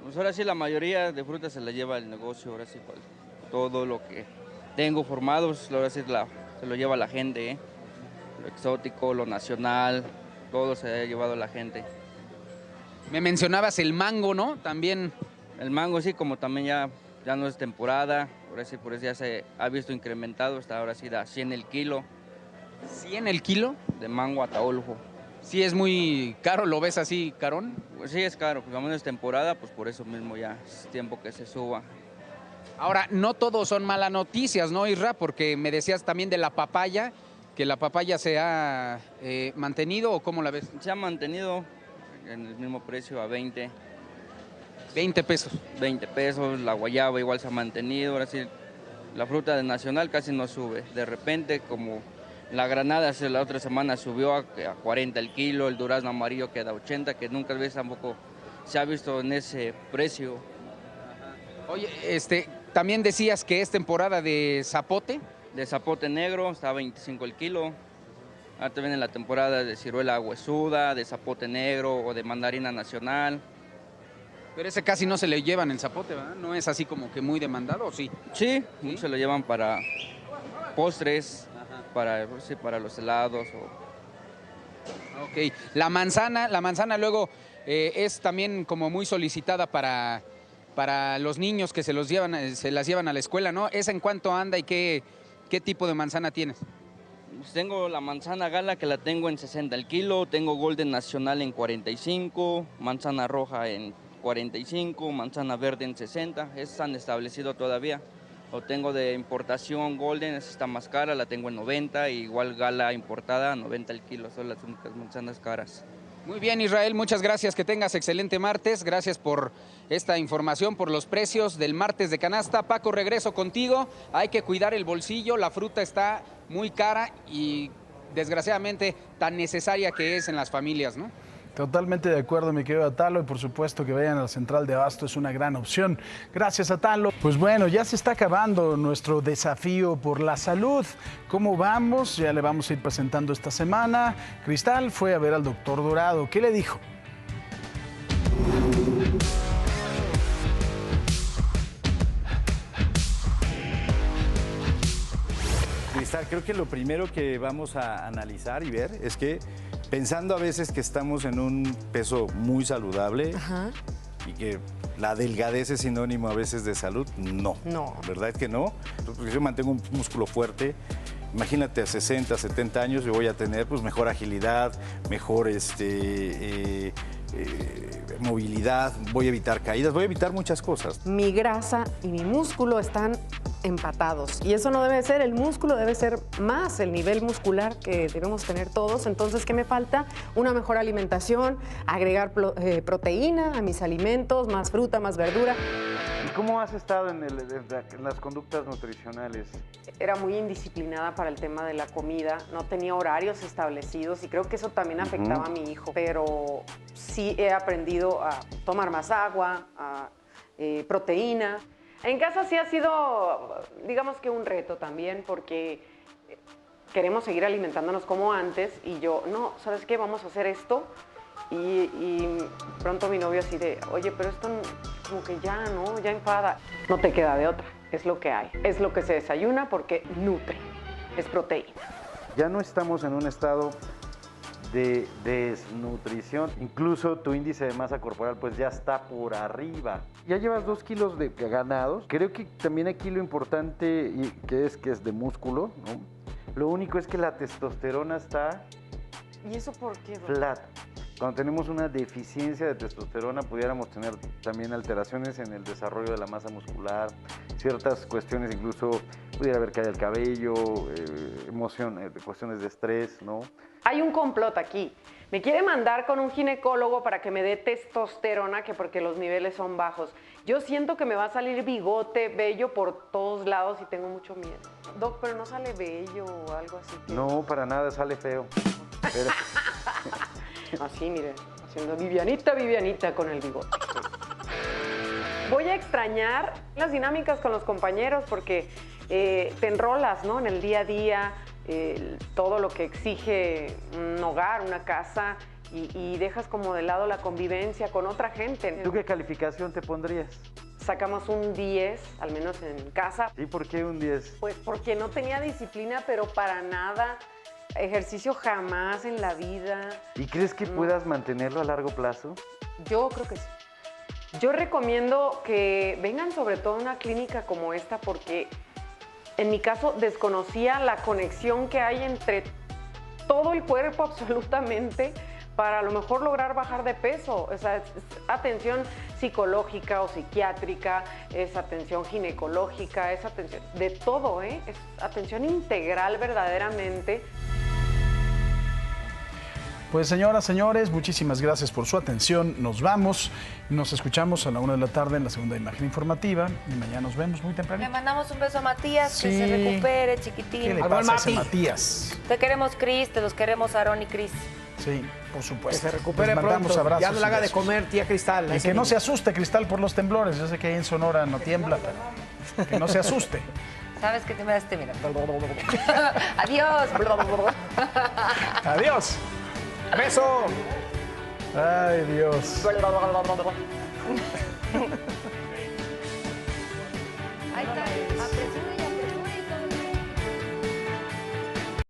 U: Pues ahora sí la mayoría de frutas se la lleva el negocio, ahora sí pues, todo lo que tengo formado, pues, ahora sí se lo lleva la gente, lo exótico, lo nacional, todo se ha llevado la gente.
T: Me mencionabas el mango, ¿no? También.
U: El mango sí, como también ya no es temporada, ahora sí por eso ya se ha visto incrementado, hasta ahora sí da 100 el kilo.
T: ¿100 el kilo?
U: De mango Ataulfo.
T: Sí es muy caro, ¿lo ves así, carón?
U: Pues sí es caro, pues como no es temporada, pues por eso mismo ya es tiempo que se suba.
T: Ahora, no todos son malas noticias, ¿no, Isra? Porque me decías también de la papaya, que la papaya se ha mantenido, ¿o cómo la ves?
U: Se ha mantenido en el mismo precio, a 20.
T: 20 pesos.
U: 20 pesos, la guayaba igual se ha mantenido, ahora sí, la fruta de nacional casi no sube. De repente, como la granada la otra semana subió a 40 el kilo, el durazno amarillo queda a 80, que nunca veces tampoco se ha visto en ese precio.
T: Oye, también decías que es temporada de zapote.
U: De zapote negro, está a 25 el kilo. Ahora también en la temporada de ciruela huesuda, de zapote negro o de mandarina nacional.
T: Pero ese casi no se le llevan el zapote, ¿verdad? ¿No es así como que muy demandado, o sí?
U: Sí, se lo llevan para postres, para los helados.
T: Ok, la manzana luego es también como muy solicitada para los niños que se las llevan a la escuela, ¿no? ¿Esa en cuánto anda y qué tipo de manzana tienes?
U: Pues tengo la manzana gala que la tengo en 60 el kilo, tengo golden nacional en 45, manzana roja en 45, manzana verde en 60, esas han establecido todavía. O tengo de importación golden, esa está más cara, la tengo en 90, y igual gala importada, 90 el kilo, son las únicas manzanas caras.
T: Muy bien, Israel, muchas gracias, que tengas excelente martes, gracias por esta información, por los precios del martes de canasta. Paco, regreso contigo, hay que cuidar el bolsillo, la fruta está muy cara y desgraciadamente tan necesaria que es en las familias, ¿no?
A: Totalmente de acuerdo, mi querido Atalo, y por supuesto que vayan a la central de abasto, es una gran opción. Gracias, Atalo. Pues bueno, ya se está acabando nuestro desafío por la salud. ¿Cómo vamos? Ya le vamos a ir presentando esta semana. Cristal fue a ver al doctor Dorado. ¿Qué le dijo?
D: Cristal, creo que lo primero que vamos a analizar y ver es que pensando a veces que estamos en un peso muy saludable y que la delgadez es sinónimo a veces de salud, no. ¿Verdad que no? Porque yo mantengo un músculo fuerte. Imagínate a 60, 70 años yo voy a tener pues mejor agilidad, mejor movilidad, voy a evitar caídas, voy a evitar muchas cosas.
E: Mi grasa y mi músculo están empatados y eso no debe ser, el músculo debe ser más el nivel muscular que debemos tener todos. Entonces, ¿qué me falta? Una mejor alimentación, agregar proteína a mis alimentos, más fruta, más verdura.
V: ¿Y cómo has estado en las conductas nutricionales?
E: Era muy indisciplinada para el tema de la comida, no tenía horarios establecidos y creo que eso también afectaba a mi hijo, pero sí he aprendido a tomar más agua, proteína. En casa sí ha sido, digamos que un reto también, porque queremos seguir alimentándonos como antes y yo, no, ¿sabes qué? Vamos a hacer esto. Y pronto mi novio así de, oye, pero esto como que ya, ¿no? Ya enfada. No te queda de otra, es lo que hay. Es lo que se desayuna porque nutre, es proteína.
V: Ya no estamos en un estado de desnutrición, incluso tu índice de masa corporal pues ya está por arriba. Ya llevas 2 kilos de ganados. Creo que también aquí lo importante que es de músculo, ¿no? Lo único es que la testosterona está
E: ¿Y eso por qué?
V: flat. Cuando tenemos una deficiencia de testosterona, pudiéramos tener también alteraciones en el desarrollo de la masa muscular, ciertas cuestiones, incluso pudiera haber caída del cabello, cuestiones de estrés, ¿no?
E: Hay un complot aquí. Me quiere mandar con un ginecólogo para que me dé testosterona, que porque los niveles son bajos. Yo siento que me va a salir bigote, vello por todos lados y tengo mucho miedo. Doc, pero no sale vello o algo así.
V: No, para nada, sale feo. Pero...
E: Así, miren, haciendo Vivianita con el bigote. Voy a extrañar las dinámicas con los compañeros porque te enrolas, ¿no? En el día a día, todo lo que exige un hogar, una casa, y dejas como de lado la convivencia con otra gente.
V: ¿Tú qué calificación te pondrías?
E: Sacamos un 10, al menos en casa.
V: ¿Y por qué un 10?
E: Pues porque no tenía disciplina, pero para nada. Ejercicio jamás en la vida.
V: ¿Y crees que puedas mantenerlo a largo plazo?
E: Yo creo que sí. Yo recomiendo que vengan sobre todo a una clínica como esta porque en mi caso desconocía la conexión que hay entre todo el cuerpo absolutamente para a lo mejor lograr bajar de peso. O sea, es atención psicológica o psiquiátrica, es atención ginecológica, es atención de todo, ¿eh? Es atención integral verdaderamente.
A: Pues señoras, señores, muchísimas gracias por su atención. Nos vamos. Nos escuchamos a la 1 de la tarde en la segunda imagen informativa. Y mañana nos vemos muy temprano.
R: Le mandamos un beso a Matías, que se recupere, chiquitín.
A: ¿Qué le pasa a ese Matías?
R: Te queremos, Cris, te los queremos, Aarón y Cris.
A: Sí, por supuesto.
H: Que se recupere
A: Les mandamos
H: pronto.
A: abrazos
H: Ya no le haga
A: y
H: de
A: besos.
H: comer, tía Cristal.
A: Y que no se asuste, Cristal, por los temblores. Yo sé que ahí en Sonora no tiembla, pero que no se asuste.
R: ¿Sabes qué te me das? Mira. Adiós.
A: Adiós. Beso. Ay, Dios.